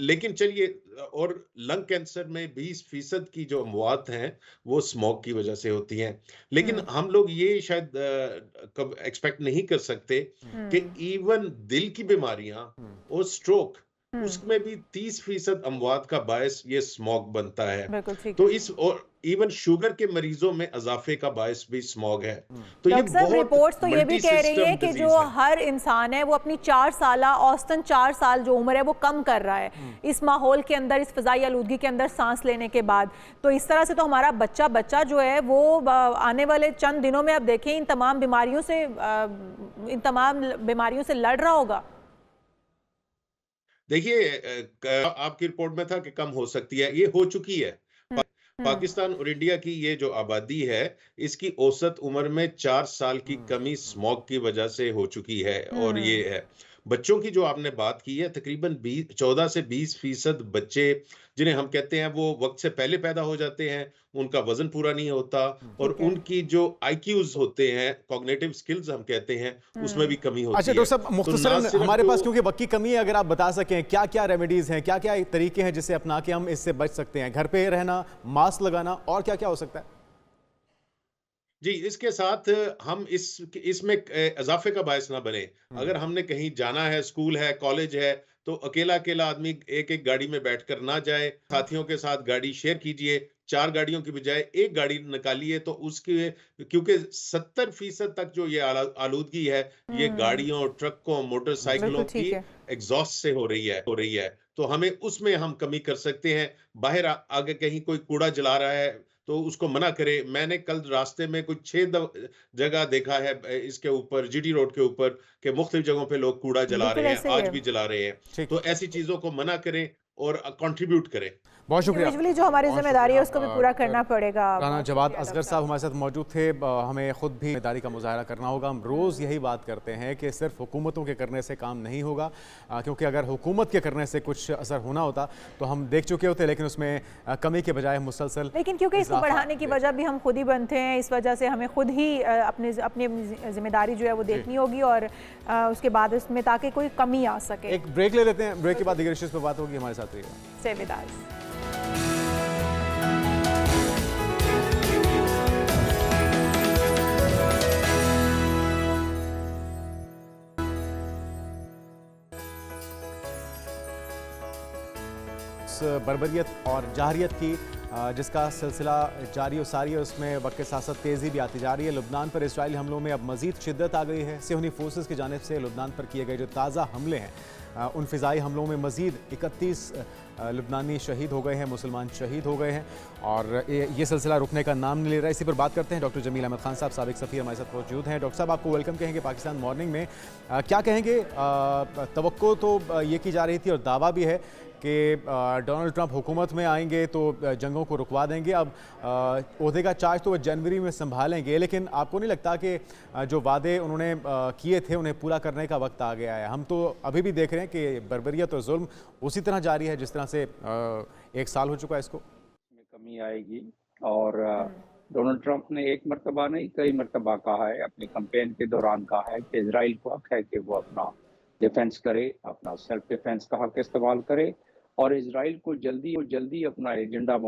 लेकिन चलिए, और लंग कैंसर में 20% की जो अमवात हैं वो स्मॉग की वजह से होती हैं। लेकिन हम लोग ये शायद कब एक्सपेक्ट नहीं कर सकते कि इवन दिल की बीमारियां और स्ट्रोक, उसमें भी 30% अमवात का बायस ये स्मॉग बनता है। तो इस, और इवन शुगर के मरीजों में इजाफे का बायस भी स्मॉग है। तो ये बहुत रिपोर्ट्स तो ये भी कह रही है कि जो हर इंसान है वो अपनी 4 साल औसतन 4 साल जो उम्र है वो कम कर रहा है इस माहौल के अंदर, इस फिजाई आलूदगी के अंदर सांस लेने के बाद। तो इस तरह से तो हमारा बच्चा जो है वो आने वाले चंद दिनों में, अब देखें, इन तमाम बीमारियों से लड़ रहा होगा। देखिए, आपकी रिपोर्ट में था कि कम हो सकती है, ये हो चुकी है। पाकिस्तान और इंडिया की ये जो आबादी है, इसकी औसत उम्र में 4 साल की कमी स्मॉग की वजह से हो चुकी है। और ये है बच्चों की जो आपने बात की है, तकरीबन 14 से 20% बच्चे जिन्हें हम कहते हैं वो वक्त से पहले पैदा हो जाते हैं, उनका वजन पूरा नहीं होता, और उनकी जो IQs होते हैं, कॉग्निटिव स्किल्स हम कहते हैं, उसमें भी कमी होती है। अच्छा डॉक्टर साहब, मुख्तसरन हमारे पास क्योंकि वक्त की कमी है, अगर आप बता सकें क्या क्या रेमेडीज हैं, क्या क्या तरीके हैं जिससे अपना के हम इससे बच सकते हैं? घर पे रहना, मास्क लगाना, और क्या क्या हो सकता है? जी, इसके साथ हम इसमें इजाफे का बायस ना बने। अगर हमने कहीं जाना है, स्कूल है, कॉलेज है, तो अकेला आदमी एक गाड़ी में बैठकर ना जाए, साथियों के साथ गाड़ी शेयर कीजिए। 4 गाड़ियों की बजाय 1 गाड़ी निकालिए, तो उसके, क्योंकि 70% तक जो ये आलूदगी है, ये गाड़ियों, ट्रकों, मोटरसाइकिलों की एग्जॉस्ट से हो रही है। तो हमें उसमें हम कमी कर सकते हैं। बाहर आगे कहीं कोई कूड़ा जला रहा है तो उसको मना करे। मैंने कल रास्ते में कुछ 6 जगह देखा है इसके ऊपर, GT रोड के ऊपर, के मुख्तलिफ जगहों पे लोग कूड़ा जला रहे हैं, आज भी जला रहे हैं। तो ऐसी चीजों को मना करें और कंट्रीब्यूट करें। बहुत शुक्रिया। जो हमारी जिम्मेदारी है उसको भी पूरा करना पड़ेगा। राना जवाद असगर साहब हमारे साथ मौजूद थे। हमें खुद भी जिम्मेदारी का मुजाहरा करना होगा। हम रोज़ यही बात करते हैं कि सिर्फ हुकूमतों के करने से काम नहीं होगा, क्योंकि अगर हुकूमत के करने से कुछ असर होना होता तो हम देख चुके होते, लेकिन उसमें कमी के बजाय मुसलसल, लेकिन क्योंकि इसको बढ़ाने की वजह भी हम खुद ही बनते हैं, इस वजह से हमें खुद ही अपनी जिम्मेदारी जो है वो देखनी होगी, और उसके बाद इसमें ताकि कोई कमी आ सके। एक ब्रेक ले लेते हैं, ब्रेक के बाद दीगर इश्यूज़ पर बात होगी। हमारे साथ रहिएगा। से विदाई। बर्बरियत और जाहरियत की जिसका सिलसिला जारी और सारी है, उसमें वक्त के साथ साथ तेज़ी भी आती जा रही है। लुबनान पर इजरायली हमलों में अब मज़ीद शिद्दत आ गई है। सियोनी फोर्सेस की जानिब से लुबनान पर किए गए जो ताज़ा हमले हैं, उन फ़िज़ाई हमलों में मज़ीद 31 लुबनानी शहीद हो गए हैं, मुसलमान शहीद हो गए हैं, और ये सिलसिला रुकने का नाम नहीं ले रहा है। इसी पर बात करते हैं। डॉक्टर जमील अहमद खान साहब, साबिक सफ़ीर, हमारे साथ मौजूद हैं। डॉक्टर साहब, आपको वेलकम कहेंगे पाकिस्तान मॉर्निंग में। क्या कहेंगे? तवक्को तो ये की जा रही थी और दावा भी है कि डोनाल्ड ट्रंप हुकूमत में आएंगे तो जंगों को रुकवा देंगे। अब ओहदे का चार्ज तो वो जनवरी में संभालेंगे, लेकिन आपको नहीं लगता कि जो वादे उन्होंने किए थे उन्हें पूरा करने का वक्त आ गया है? हम तो अभी भी देख रहे हैं कि बर्बरियत और जुल्म उसी तरह जारी है जिस तरह से 1 साल हो चुका है। इसको कमी आएगी, और डोनाल्ड ट्रंप ने एक मरतबा नहीं कई मरतबा कहा है, अपने कैंपेन के दौरान कहा है कि इजराइल को हक है कि वो अपना डिफेंस करे, अपना सेल्फ डिफेंस का हक इस्तेमाल करे, और इजराइल को जल्दी अपना एजेंडा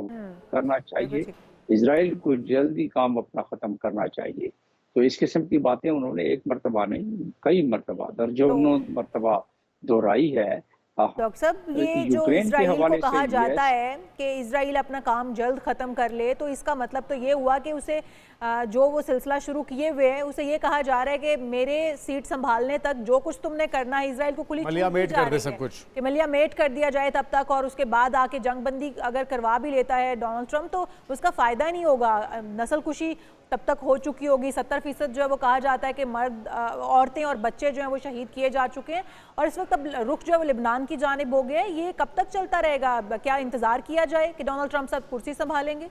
करना चाहिए, इजराइल को जल्दी काम अपना ख़त्म करना चाहिए। तो इस किस्म की बातें उन्होंने एक मरतबा नहीं कई मरतबा, दर्जनों मरतबा दोहराई है, हाँ, डॉक्टर साहब, तो ये जो यूक्रेन के इजराइल को हवाले से कहा जाता यूएस है कि इजराइल अपना काम जल्द ख़त्म कर ले, तो इसका मतलब तो ये हुआ कि उसे जो वो सिलसिला शुरू किए हुए है उसे ये कहा जा रहा है कि मेरे सीट संभालने तक जो कुछ तुमने करना है, इजराइल को खुली छूट दी मलियामेट जा कर दे रही सब है कुछ। कि मलियामेट कर दिया जाए तब तक, और उसके बाद आके जंगबंदी अगर करवा भी लेता है डोनाल्ड ट्रंप तो उसका फ़ायदा ही नहीं होगा। नस्ल कुशी तब तक हो चुकी होगी, 70% जो है वो कहा जाता है कि मर्द, औरतें और बच्चे जो हैं वो शहीद किए जा चुके हैं, और इस वक्त अब रुख जो है वो लिबनान की जानिब हो गया है। ये कब तक चलता रहेगा? क्या इंतज़ार किया जाए कि डोनाल्ड ट्रंप साहब कुर्सी संभालेंगे?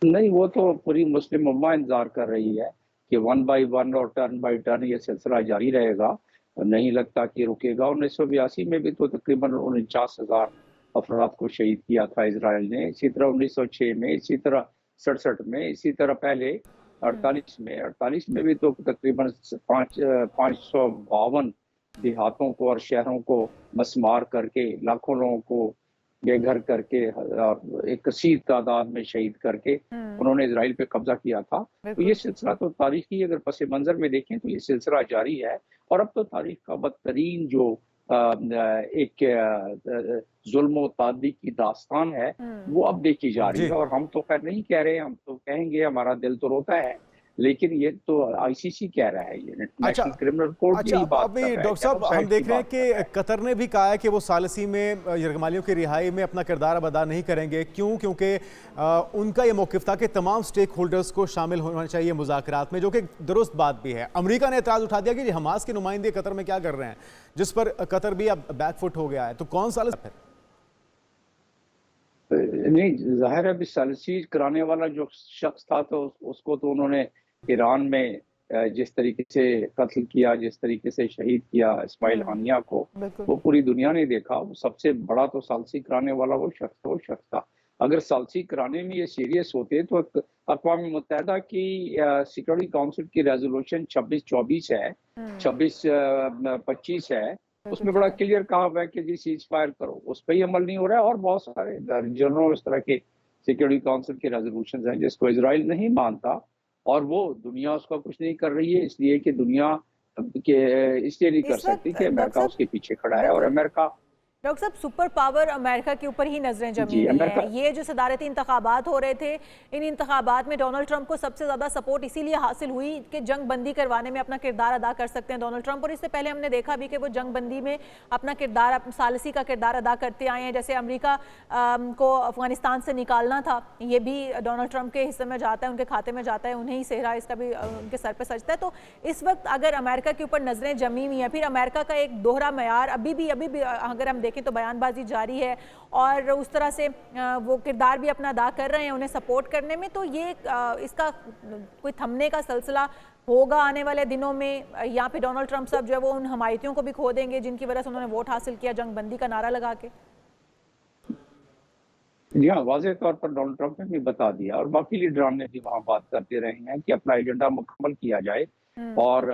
नहीं, वो तो पूरी मुस्लिम उम्मा इंतजार कर रही है कि 1 बाय 1 और टर्न बाय टर्न ये सिलसिला जारी रहेगा, नहीं लगता कि रुकेगा। 1982 में भी तो तकरीबन 49,000 अफराद को शहीद किया था इसराइल ने, इसी तरह 1906 में, इसी तरह 67 में, इसी तरह पहले 48 में भी तो तकरीबन 552 देहातों को और शहरों को मसमार करके, लाखों लोगों को बेघर करके और एक कसीर तादाद में शहीद करके उन्होंने इजराइल पे कब्जा किया था। तो ये सिलसिला तो तारीखी अगर पस मंजर में देखें तो ये सिलसिला जारी है, और अब तो तारीख का बदतरीन जो एक जुल्म तादी की दास्तान है वो अब देखी जा रही है। और हम तो खैर नहीं कह रहे, हम तो कहेंगे, हमारा दिल तो रोता है, लेकिन ये तो आईसीसी कह रहा है, ये नेशनल क्रिमिनल कोर्ट भी बात कर रहा है। डॉक्टर साहब, हम देख रहे हैं कि कतर ने भी कहा है कि वो सालसी में यरगमालियों की रिहाई में अपना किरदार अब अदा नहीं करेंगे। क्यों? क्योंकि उनका ये मौक़िफ़ था कि तमाम स्टेक होल्डर्स को शामिल होना चाहिए मुज़ाकरात में, जो कि दुरुस्त बात भी है। अमेरिका ने एतराज़ उठा दिया कि हमास के नुमाइंदे कतर में क्या कर रहे हैं, जिस पर कतर भी अब बैकफुट हो गया है। तो कौन सालिस है? नहीं, जाहिर है, सालिसी कराने वाला जो शख्स था तो उसको तो उन्होंने ईरान में जिस तरीके से कत्ल किया, जिस तरीके से शहीद किया इस्माइल हानिया को, वो पूरी दुनिया ने देखा। वो सबसे बड़ा तो सालसी कराने वाला वो शख्स था। अगर सालसी कराने में ये सीरियस होते तो अक़वाम मुत्तहिदा की सिक्योरिटी काउंसिल की रेजोल्यूशन 2624 है, 2625 है, उसमें बड़ा क्लियर कहा हुआ है कि जी सीज फायर करो, उस पर ही अमल नहीं हो रहा है। और बहुत सारे जनरल इस तरह के सिक्योरिटी काउंसिल के रेजोल्यूशन हैं जिसको इजराइल नहीं मानता, और वो दुनिया उसका कुछ नहीं कर रही है, इसलिए कि दुनिया के इसलिए नहीं कर सकती कि अमेरिका उसके पीछे खड़ा है। और अमेरिका, डॉक्टर साहब, सुपर पावर अमेरिका के ऊपर ही नजरें जमी हुई हैं। ये जो सदारती इंतखाबात हो रहे थे, इन इंतखाबात में डोनाल्ड ट्रंप को सबसे ज़्यादा सपोर्ट इसीलिए हासिल हुई कि जंग बंदी करवाने में अपना किरदार अदा कर सकते हैं डोनाल्ड ट्रंप। और इससे पहले हमने देखा भी कि वो जंग बंदी में अपना किरदार, सालसी का किरदार अदा करते आए हैं। जैसे अमेरिका को अफगानिस्तान से निकालना था, ये भी डोनाल्ड ट्रंप के हिस्से में जाता है, उनके खाते में जाता है, उन्हें ही सेहरा इसका भी उनके सर पर सजता है। तो इस वक्त अगर अमेरिका के ऊपर नजरें जमी हुई हैं, फिर अमेरिका का एक दोहरा मैार अभी भी अगर हम देखें तो बयानबाजी जारी है, और उस तरह से वो किरदार भी अपना अदा कर रहे हैं उन्हें सपोर्ट करने में। तो ये इसका कोई थमने का सिलसिला होगा आने वाले दिनों में, या फिर डोनाल्ड ट्रंप साहब जो है वो उन हमायतियों को भी खो देंगे जिनकी वजह से उन्होंने वोट हासिल किया जंग बंदी का नारा लगा के? जी हाँ, वाज़ेह तौर पर डोनाल्ड ट्रंप ने भी बता दिया, और बाकी लीडरान ने भी वहाँ बात करते रहे हैं कि अपना एजेंडा मुकम्मल किया जाए और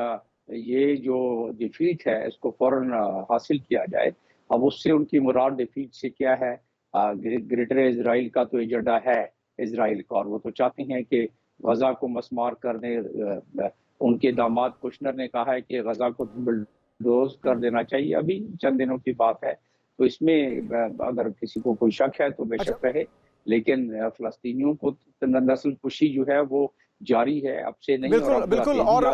ये जो डिफीट है इसको फौरन हासिल किया जाए। अब उससे उनकी मुराद डिफीट से क्या है? ग्रेटर इजराइल का तो एजेंडा है इजराइल का, और वो तो चाहते हैं कि गजा को मसमार कर दें। उनके दामाद कुशनर ने कहा है कि गजा को बुलडोज कर देना चाहिए, अभी चंद दिनों की बात है। तो इसमें अगर किसी को कोई शक है तो बेशक रहे, लेकिन फ़लस्तीनियों को नस्ल कुशी जो है वो जारी है, अब से नहीं। बिल्कुल। और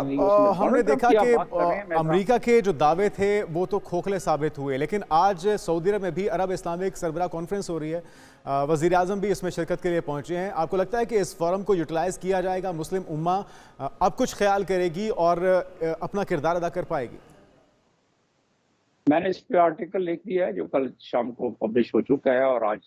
हमने देखा कि अमेरिका के जो दावे थे वो तो खोखले साबित हुए, लेकिन आज सऊदी अरब में भी अरब इस्लामिक सरबराह कॉन्फ्रेंस हो रही है, वज़ीर आज़म भी इसमें शिरकत के लिए पहुंचे हैं। आपको लगता है कि इस फोरम को यूटिलाइज़ किया जाएगा, मुस्लिम उम्मा अब कुछ ख्याल करेगी और अपना किरदार अदा कर पाएगी? मैंने इस पे आर्टिकल लिख दिया है जो कल शाम को पब्लिश हो चुका है, और आज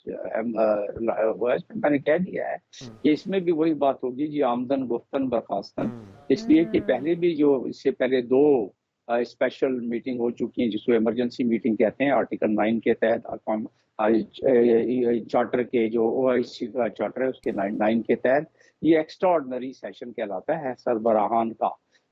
मैंने कह दिया है कि इसमें भी वही बात होगी जी, आमदन गुफ्तन बर्खास्तन। इसलिए कि पहले भी जो इससे पहले 2 स्पेशल मीटिंग हो चुकी हैं जिसको इमरजेंसी मीटिंग कहते हैं, आर्टिकल 9 के तहत चार्टर के जो OIC का चार्टर है उसके 9 के तहत ये एक्स्ट्रा ऑर्डिनरी सेशन कहलाता है सरबराहान का।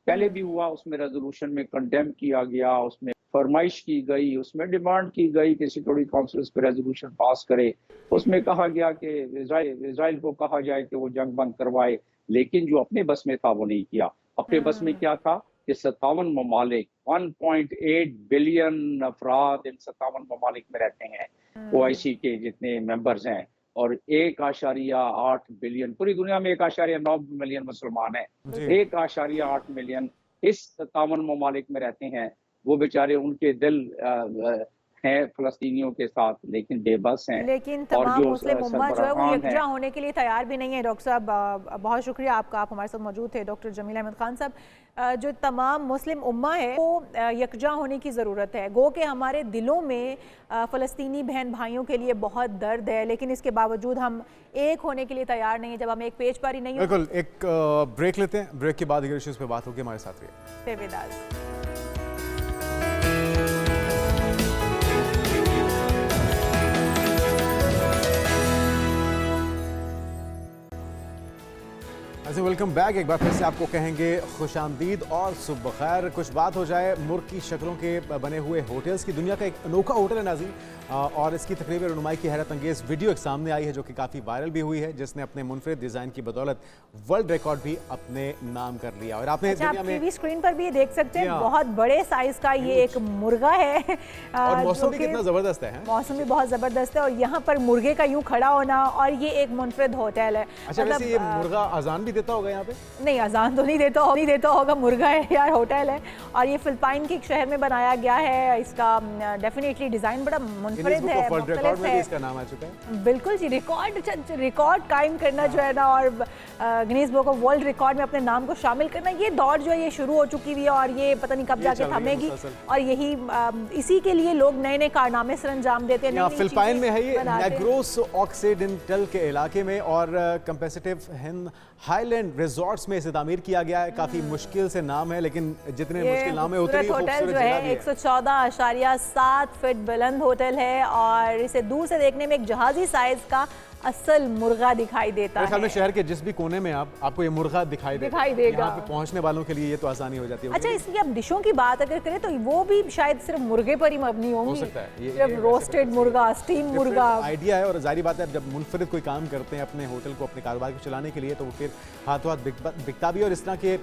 पहले भी हुआ, उसमें रेजोल्यूशन में कंडेम किया गया, उसमें फरमाइश की गई, उसमें डिमांड की गई कि सिक्योरिटी काउंसिल इस पर रेजोल्यूशन पास करे। उसमें कहा गया कि इजराइल को कहा जाए कि वो जंग बंद करवाए, लेकिन जो अपने बस में था वो नहीं किया। अपने बस में क्या था कि 57 ममालिक 1.8 बिलियन अफराद इन 57 ममालिक में रहते हैं, OIC के जितने मेंबर्स हैं, और 1.8 बिलियन, पूरी दुनिया में 1.9 मिलियन मुसलमान हैं, 1.8 मिलियन इस 57 ममालिक में रहते हैं। वो बेचारे, उनके दिल हैं फ़लस्तीनियों के साथ, लेकिन बेबस हैं। लेकिन तमाम मुस्लिम उम्मा जो है वो यकजा होने के लिए तैयार भी नहीं है। डॉक्टर साहब बहुत शुक्रिया आपका, आप हमारे साथ मौजूद थे। डॉक्टर जमील अहमद खान साहब, जो तमाम मुस्लिम उम्मा है वो यकजा होने की ज़रूरत है। गो कि हमारे दिलों में फ़लस्तीनी बहन भाइयों के लिए बहुत दर्द है, लेकिन इसके बावजूद हम एक होने के लिए तैयार नहीं है। जब हम एक पेज पर ही नहीं हो। बिल्कुल, एक ब्रेक लेते हैं, ब्रेक के बाद अगर इश्यूज़ पे बात होगी। हमारे साथ रहिए। Welcome back. एक बार फिर से आपको कहेंगे खुशामदीद और सुबह खैर। कुछ बात हो जाए मुल्क की शक्लों के बने हुए होटल्स की। दुनिया का एक अनोखा होटल है नाज़रीन, और इसकी तकरीबन रुनुमाई की हैरत अंगेज़ वीडियो एक सामने आई है जो कि काफ़ी वायरल भी हुई है, जिसने अपने मुनफरिद डिज़ाइन की बदौलत वर्ल्ड रिकॉर्ड भी अपने नाम कर लिया। और आपने दुनिया में टीवी स्क्रीन पर भी देख सकते हैं, बहुत बड़े साइज का ये एक मुर्गा है, और मौसम भी कितना ज़बरदस्त है। मौसम भी बहुत ज़बरदस्त है, और यहाँ पर मुर्गे का यूँ खड़ा होना, और ये एक मुनफरिद होटल है। अच्छा, वैसे ये मुर्गा अजान भी देता होगा यहाँ पे? नहीं, अजान तो नहीं देता होगा, मुर्गा है यार, होटल है। और ये फिलिपाइन के एक शहर में बनाया गया है। इसका डेफिनेटली डिज़ाइन बड़ा मुनफरिद है, रिकॉर्ड में भी इसका नाम आ चुका है। बिल्कुल जी, रिकॉर्ड कायम करना जो है ना, और Guinness book of world record में अपने नाम को शामिल करना, ये दौड़ जो है ये शुरू हो चुकी हुई है, और ये पता नहीं कब जाके थमेगी। और यही इसी के लिए लोग नए नए कारनामे सरंजाम देते हैं। फिलिपाइन में है ये, नेग्रोस ऑक्सीडेंटल के इलाके में, और कंपेसिटिव हिंद हाईलैंड रिजॉर्ट्स में इसे तामीर किया गया है। काफी मुश्किल से नाम है, लेकिन जितने मुश्किल नाम है उतनी होटल जो है 114.7 फीट बुलंद होटल है, और इसे दूर से देखने में एक जहाजी साइज का असल मुर्गा दिखाई देता है। में शहर के जिस भी कोने में आपको ये मुर्गा दिखाई देगा। यहाँ पे पहुँचने वालों के लिए ये तो आसानी हो जाती है। अच्छा, इसकी अब डिशों की बात अगर करें तो वो भी शायद सिर्फ मुर्गे पर ही मबनी होंगी। हो सकता है सिर्फ रोस्टेड मुर्गा, स्टीम मुर्गा आइडिया है। और जारी बात है, जब मुनफरिद कोई काम करते हैं अपने होटल को, अपने कारोबार को चलाने के लिए, तो वो फिर हाथों हाथ बिकता भी। और इस तरह के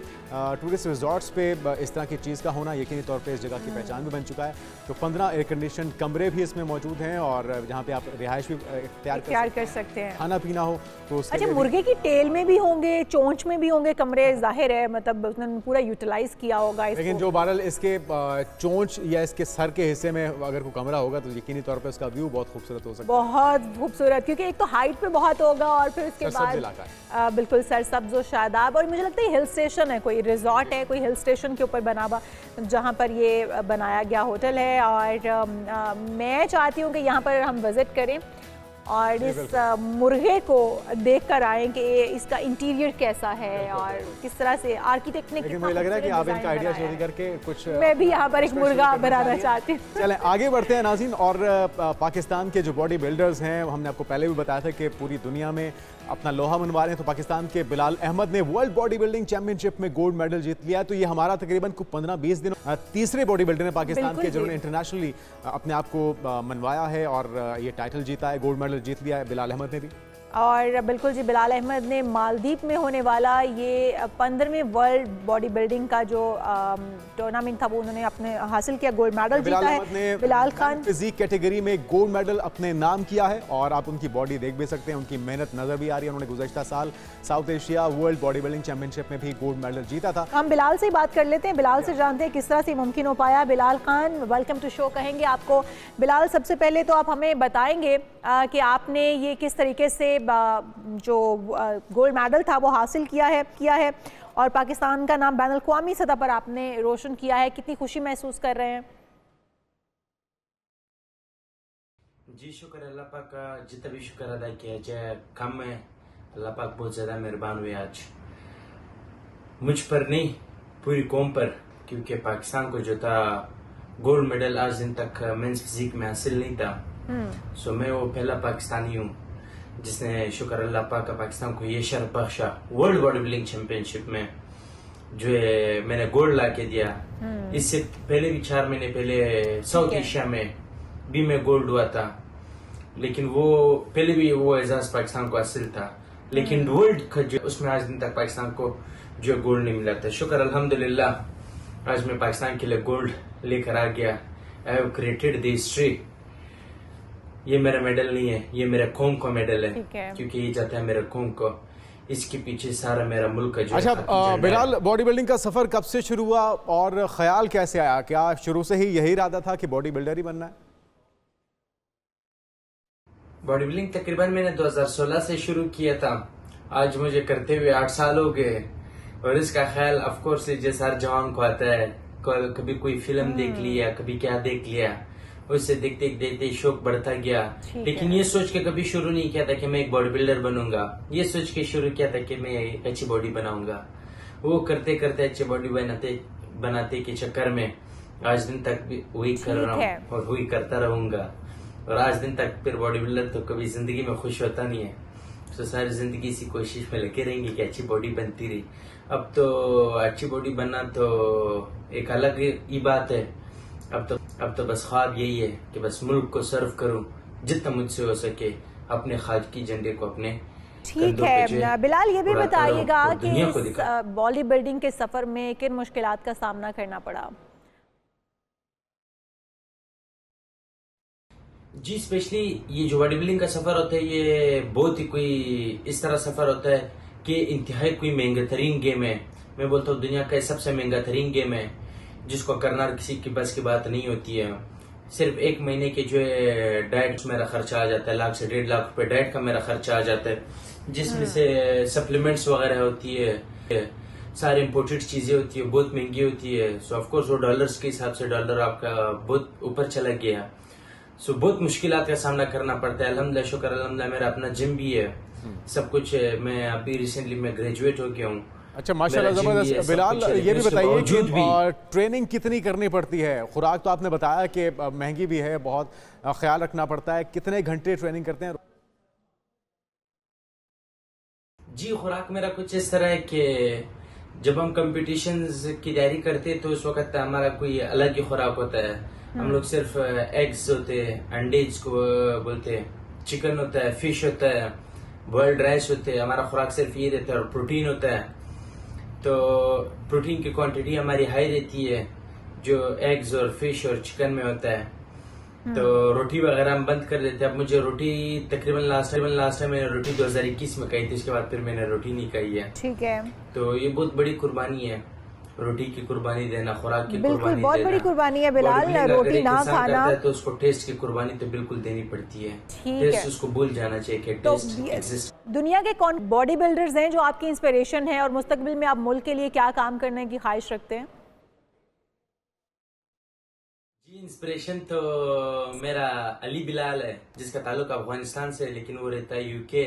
टूरिस्ट रिजॉर्ट्स पे इस तरह की चीज़ का होना यकीनी तौर पर इस जगह की पहचान भी बन चुका है। तो 15 एयर कंडीशन कमरे भी इसमें मौजूद हैं, और जहाँ पे आप रिहाइश भी तैयार कर सकते हैं, खाना पीना हो तो। अच्छा, मुर्गे की टेल में भी होंगे, चोंच में भी होंगे कमरे, जाहिर है, मतलब उसने पूरा यूटिलाइज किया होगा इसको। लेकिन जो बहरहाल इसके चोंच या इसके सर के हिस्से में अगर कोई कमरा होगा तो यकीनी तौर पे उसका व्यू बहुत खूबसूरत हो सकता है। बहुत खूबसूरत, क्योंकि एक तो हाइट पे बहुत होगा, और फिर उसके बाद बिल्कुल सरसब्ज और शादाब। और मुझे लगता है हिल स्टेशन है, कोई रिजॉर्ट है, कोई हिल स्टेशन के ऊपर बना हुआ, जहाँ पर ये बनाया गया होटल है। और मैं चाहती हूँ कि यहाँ पर हम विजिट करें और इस मुर्गे को देख कर आए कि इसका इंटीरियर कैसा है और किस तरह से आर्किटेक्ट ने मुझे लग रहा है कि आप इनका आइडिया चोरी करके कुछ मैं भी यहाँ पर एक मुर्गा बनाना चाहती हूँ। चलें आगे बढ़ते हैं नाज़रीन। और पाकिस्तान के जो बॉडी बिल्डर्स हैं, हमने आपको पहले भी बताया था कि पूरी दुनिया में अपना लोहा मनवा रहे हैं। तो पाकिस्तान के बिलाल अहमद ने वर्ल्ड बॉडी बिल्डिंग चैंपियनशिप में गोल्ड मेडल जीत लिया। तो ये हमारा तकरीबन 15-20 दिन तीसरे बॉडी बिल्डर है पाकिस्तान के जिन्होंने इंटरनेशनली अपने आप को मनवाया है और ये टाइटल जीता है, गोल्ड मेडल जीत लिया है बिलाल अहमद ने भी। और बिल्कुल जी, बिलाल अहमद ने मालदीव में होने वाला ये 15वें वर्ल्ड बॉडी बिल्डिंग का जो टूर्नामेंट था वो उन्होंने अपने हासिल किया, गोल्ड मेडल जीता है। बिलाल खान फिजिक कैटेगरी में गोल्ड मेडल अपने नाम किया है और आप उनकी बॉडी देख भी सकते हैं, उनकी मेहनत नजर भी आ रही है। उन्होंने गुज़श्ता साल south Asia world body building championship में भी गोल्ड मेडल जीता था। हम बिलाल से बात कर लेते हैं, बिलाल से जानते हैं किस तरह से मुमकिन हो पाया। Bilal Khan, welcome to show कहेंगे आपको। बिलाल, सबसे पहले तो आप हमें बताएंगे कि आपने ये किस तरीके से जो गोल्ड मेडल था वो हासिल किया है और पाकिस्तान का नाम बैनुल अक़वामी सतह पर आपने रोशन किया है, कितनी खुशी महसूस कर रहे हैं? जी शुक्र अल्लाह पाक का, जितना भी शुक्र अदा किया जाए कम है। अल्लाह पाक बहुत ज़्यादा मेहरबान हुए आज मुझ पर नहीं पूरी कौम पर, क्योंकि पाकिस्तान को जो था गोल्ड मेडल आज दिन तक मेंस फिजिक में हासिल नहीं था। सो मैं वो पहला पाकिस्तानी हूँ जिसने शुक्र अल्लाह पाक का पाकिस्तान को ये शर्फ बख्शा वर्ल्ड बॉडी बिल्डिंग चैंपियनशिप में जो है मैंने गोल्ड ला के दिया। इससे पहले भी 4 महीने पहले साउथ एशिया में भी मैं गोल्ड हुआ था, लेकिन वो पहले भी वो एजाज पाकिस्तान को हासिल था, लेकिन वर्ल्ड का जो उसमें आज दिन तक पाकिस्तान को जो गोल्ड नहीं मिला था। शुक्र अल्हम्दुलिल्लाह आज मैं पाकिस्तान के लिए गोल्ड लेकर आ गया। I have created the history. ये मेरा मेडल नहीं है, ये मेरे कौम का मेडल है, क्योंकि ये जाता है मेरे कौम को। इसके पीछे सारा मेरा मुल्क का जो अच्छा बिलाल, बॉडी बिल्डिंग का सफर कब से शुरू हुआ और ख्याल कैसे आया? क्या शुरू से ही यही इरादा था कि बॉडी बिल्डर ही बनना है? बॉडी बिल्डिंग तकरीबन मैंने 2016 से शुरू किया था। आज मुझे करते हुए 8 साल हो गए और इसका ख्याल ऑफ कोर्स जैसे हर जवान को आता है, कभी कोई फिल्म देख लिया, कभी क्या देख लिया, उससे देखते देखते शौक बढ़ता गया। लेकिन ये सोच के कभी शुरू नहीं किया था कि मैं एक बॉडी बिल्डर बनूंगा। ये सोच के शुरू किया था कि मैं एक अच्छी बॉडी बनाऊंगा। वो करते करते अच्छी बॉडी बनाते के चक्कर में आज दिन तक भी वही कर रहा हूँ और वही करता रहूंगा। और आज दिन तक फिर बॉडी बिल्डर तो कभी जिंदगी में खुश होता नहीं है, तो सारी जिंदगी इसी कोशिश में लगे रहेंगे कि अच्छी बॉडी बनती रही। अब तो अच्छी बॉडी बनना तो एक अलग ही बात है। अब तो बस ख्वाब यही है कि बस मुल्क को सर्व करूं जितना मुझसे हो सके, अपने ख्वाब की झंडे को अपने। ठीक है बिलाल, ये भी बताइएगा कि बॉडी बिल्डिंग के सफर में किन मुश्किलात का सामना करना पड़ा? जी, स्पेशली ये जो बॉडी बिल्डिंग का सफर होता है, ये बहुत ही कोई इस तरह सफर होता है कि इंतहाई कोई महंगा तरीन गेम है। मैं बोलता हूँ दुनिया का सबसे महंगा तरीन गेम है, जिसको करना किसी की बस की बात नहीं होती है। सिर्फ एक महीने के जो है डाइट मेरा खर्चा आ जाता है, 1 लाख से 1.5 लाख रुपए डाइट का मेरा खर्चा आ जाता है, जिसमें से सप्लीमेंट्स वगैरह होती है, सारी इम्पोर्टेड चीजें होती है, बहुत महंगी होती है। सो ऑफकोर्स वो डॉलर्स के हिसाब से डॉलर आपका बहुत ऊपर चला गया। सो बहुत मुश्किलात का सामना करना पड़ता है। अल्हम्दुलिल्लाह, शुक्र अल्हम्दुलिल्लाह, मेरा अपना जिम भी है, सब कुछ है। मैं अभी रिसेंटली मैं ग्रेजुएट हो गया हूँ। अच्छा, माशाल्लाह, जबरदस्त। बिलाल, ये भी बताइए कि ट्रेनिंग कितनी करनी पड़ती है? खुराक तो आपने बताया कि महंगी भी है, बहुत ख्याल रखना पड़ता है। कितने घंटे ट्रेनिंग करते हैं? जी, खुराक मेरा कुछ इस तरह है कि जब हम कंपटीशंस की तैयारी करते हैं तो उस वक्त हमारा कोई अलग ही खुराक होता है। हम लोग सिर्फ एग्स होते हैं, अंडे जिसको बोलते हैं, चिकन होता है, फिश होता है, बॉइल्ड राइस होते हैं। हमारा खुराक सिर्फ ये रहता है और प्रोटीन होता है। तो प्रोटीन की क्वांटिटी हमारी हाई रहती है जो एग्स और फिश और चिकन में होता है। तो रोटी वगैरह हम बंद कर देते हैं। अब मुझे रोटी तकरीबन लास्ट टाइम मैंने रोटी 2021 में खाई थी, उसके बाद फिर मैंने रोटी नहीं खाई है। ठीक है। तो ये बहुत बड़ी कुर्बानी है, रोटी की कुर्बानी देना, खुराक की कुर्बानी देना, बहुत बड़ी कुर्बानी है बिलाल। रोटी ना खाना तो उसको टेस्ट की कुर्बानी तो बिल्कुल देनी पड़ती है। टेस्ट उसको भूल जाना चाहिए कि टेस्ट एग्जिस्ट। दुनिया के कौन बॉडी बिल्डर्स हैं जो आपकी इंस्पिरेशन है और मुस्तकबिल में आप मुल्क के लिए क्या काम करने की ख्वाहिश रखते हैं? जी, इंस्पिरेशन तो मेरा अली बिलाल है, जिसका ताल्लुक अफगानिस्तान से, लेकिन वो रहता है यूके।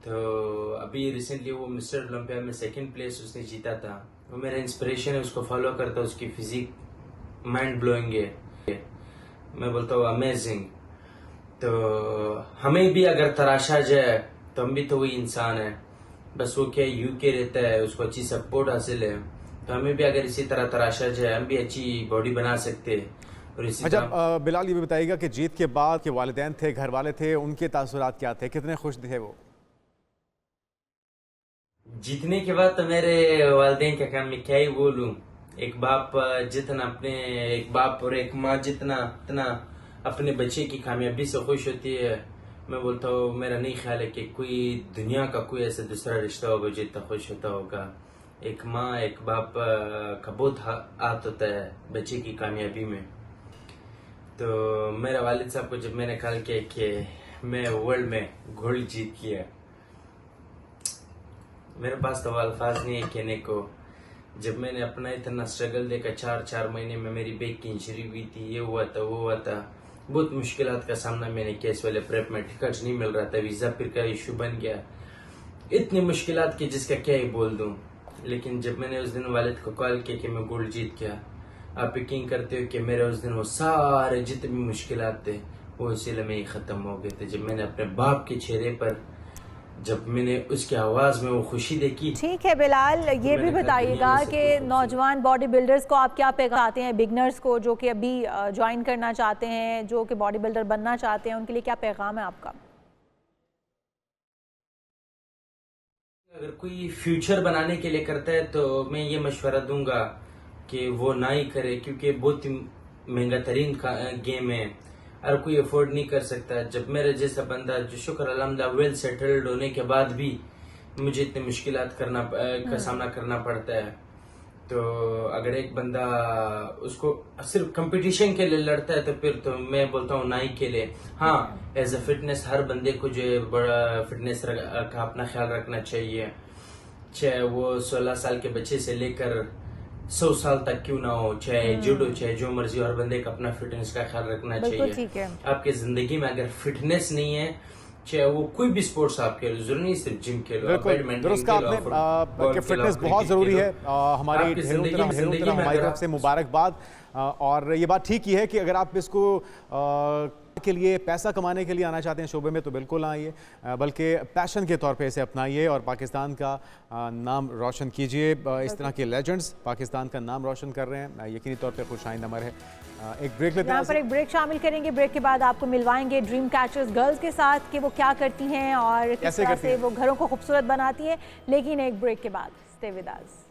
तो अभी रिसेंटली वो मिस्टर ओलंपिया में 2nd प्लेस उसने जीता था। वो मेरा इंस्पिरेशन है, उसको फॉलो करता हूँ। उसकी फिजिक माइंड ब्लोइंग है, मैं बोलता हूँ अमेजिंग। तो हमें भी अगर तराशा जाए तो हम भी तो वही इंसान है, बस वो क्या यूके रहता है, उसको अच्छी सपोर्ट हासिल है। तो हमें भी अगर इसी तरह तराशा जाए हम भी अच्छी बॉडी बना सकते हैं। और इसी अच्छा बिलाल, ये भी बताइएगा कि जीत के बाद के वालिदैन थे, घर वाले थे, उनके तासुरात क्या थे? कितने खुश थे वो? जीतने के बाद तो मेरे वालिदैन का काम मैं क्या ही बोलूं। एक बाप और एक माँ जितना अपने बच्चे की कामयाबी से खुश होती है, मैं बोलता हूँ मेरा नहीं ख्याल है कि कोई दुनिया का कोई ऐसा दूसरा रिश्ता होगा जितना खुश होता होगा। एक माँ एक बाप का बहुत हाथ होता है बच्चे की कामयाबी में। तो मेरे वालिद साहब को जब मैंने कहा कि मैं वर्ल्ड में गोल्ड जीत लिया, मेरे पास तो अल्फाज नहीं है कहने को। जब मैंने अपना इतना स्ट्रगल देखा, 4 महीने में मेरी बैक की इंजरी हुई थी, ये हुआ था वो हुआ था, बहुत मुश्किलात का सामना मैंने किया। इस वाले प्रेप में टिकट नहीं मिल रहा था, वीजा फिर का इशू बन गया, इतनी मुश्किलात की जिसका क्या ही बोल दूं। लेकिन जब मैंने उस दिन वालिद को कॉल किया कि मैं गोल्ड जीत गया, आप यकीन करते हो कि मेरे उस दिन वो सारे जितने मुश्किलात थे वो इसीलिए में ही खत्म हो गए थे। जब मैंने अपने बाप के चेहरे पर, जब मैंने उसकी आवाज में वो खुशी देखी। ठीक है बिलाल, ये भी बताइएगा कि नौजवान बॉडी बिल्डर्स को आप क्या पैगाम आते हैं, बिगनर्स को जो कि अभी ज्वाइन करना चाहते हैं, जो कि बॉडी बिल्डर बनना चाहते हैं, उनके लिए क्या पैगाम है आपका? अगर कोई फ्यूचर बनाने के लिए करता है तो मैं ये मशवरा दूंगा कि वो ना ही करे, क्योंकि बहुत ही महंगा तरीन गेम है, हर कोई अफोर्ड नहीं कर सकता। जब मेरा जैसा बंदा जो शुक्र अल्हम्दुलिल्लाह वेल सेटल्ड होने के बाद भी मुझे इतनी मुश्किलात का सामना करना पड़ता है, तो अगर एक बंदा उसको सिर्फ कंपटीशन के लिए लड़ता है तो फिर तो मैं बोलता हूँ ना ही के लिए। हाँ, एज अ फिटनेस हर बंदे को जो है बड़ा फिटनेस का अपना ख्याल रखना चाहिए, चाहे वो 16 साल के बच्चे से लेकर 100 साल तक क्यों ना हो, चाहे जूडो चाहे जो मर्जी, हर बंदे को अपना फिटनेस का ख्याल रखना चाहिए। आपके जिंदगी में अगर फिटनेस नहीं है, चाहे वो कोई भी स्पोर्ट्स आप खेलो, जरूरी नहीं सिर्फ जिम खेलो, बैडमिंटन खेलो, फिटनेस बहुत जरूरी है। हमारी हमारी तरफ से मुबारकबाद। और ये बात ठीक ही है कि अगर आप इसको के लिए पैसा कमाने के लिए आना चाहते हैं शोबे में तो बिल्कुल आइए, बल्कि पैशन के तौर पे इसे अपनाइए और पाकिस्तान का नाम रोशन कीजिए। इस तरह के लेजेंड्स पाकिस्तान का नाम रोशन कर रहे हैं, यकीनी तौर पे खुशाइंद अमर है। एक ब्रेक लेते हैं, यहाँ पर एक ब्रेक शामिल करेंगे। ब्रेक के बाद आपको मिलवाएंगे ड्रीम कैचर्स गर्ल्स के साथ कि वो क्या करती हैं और किस तरह से वो घरों को खूबसूरत बनाती हैं, लेकिन एक ब्रेक के बाद। Stay with us.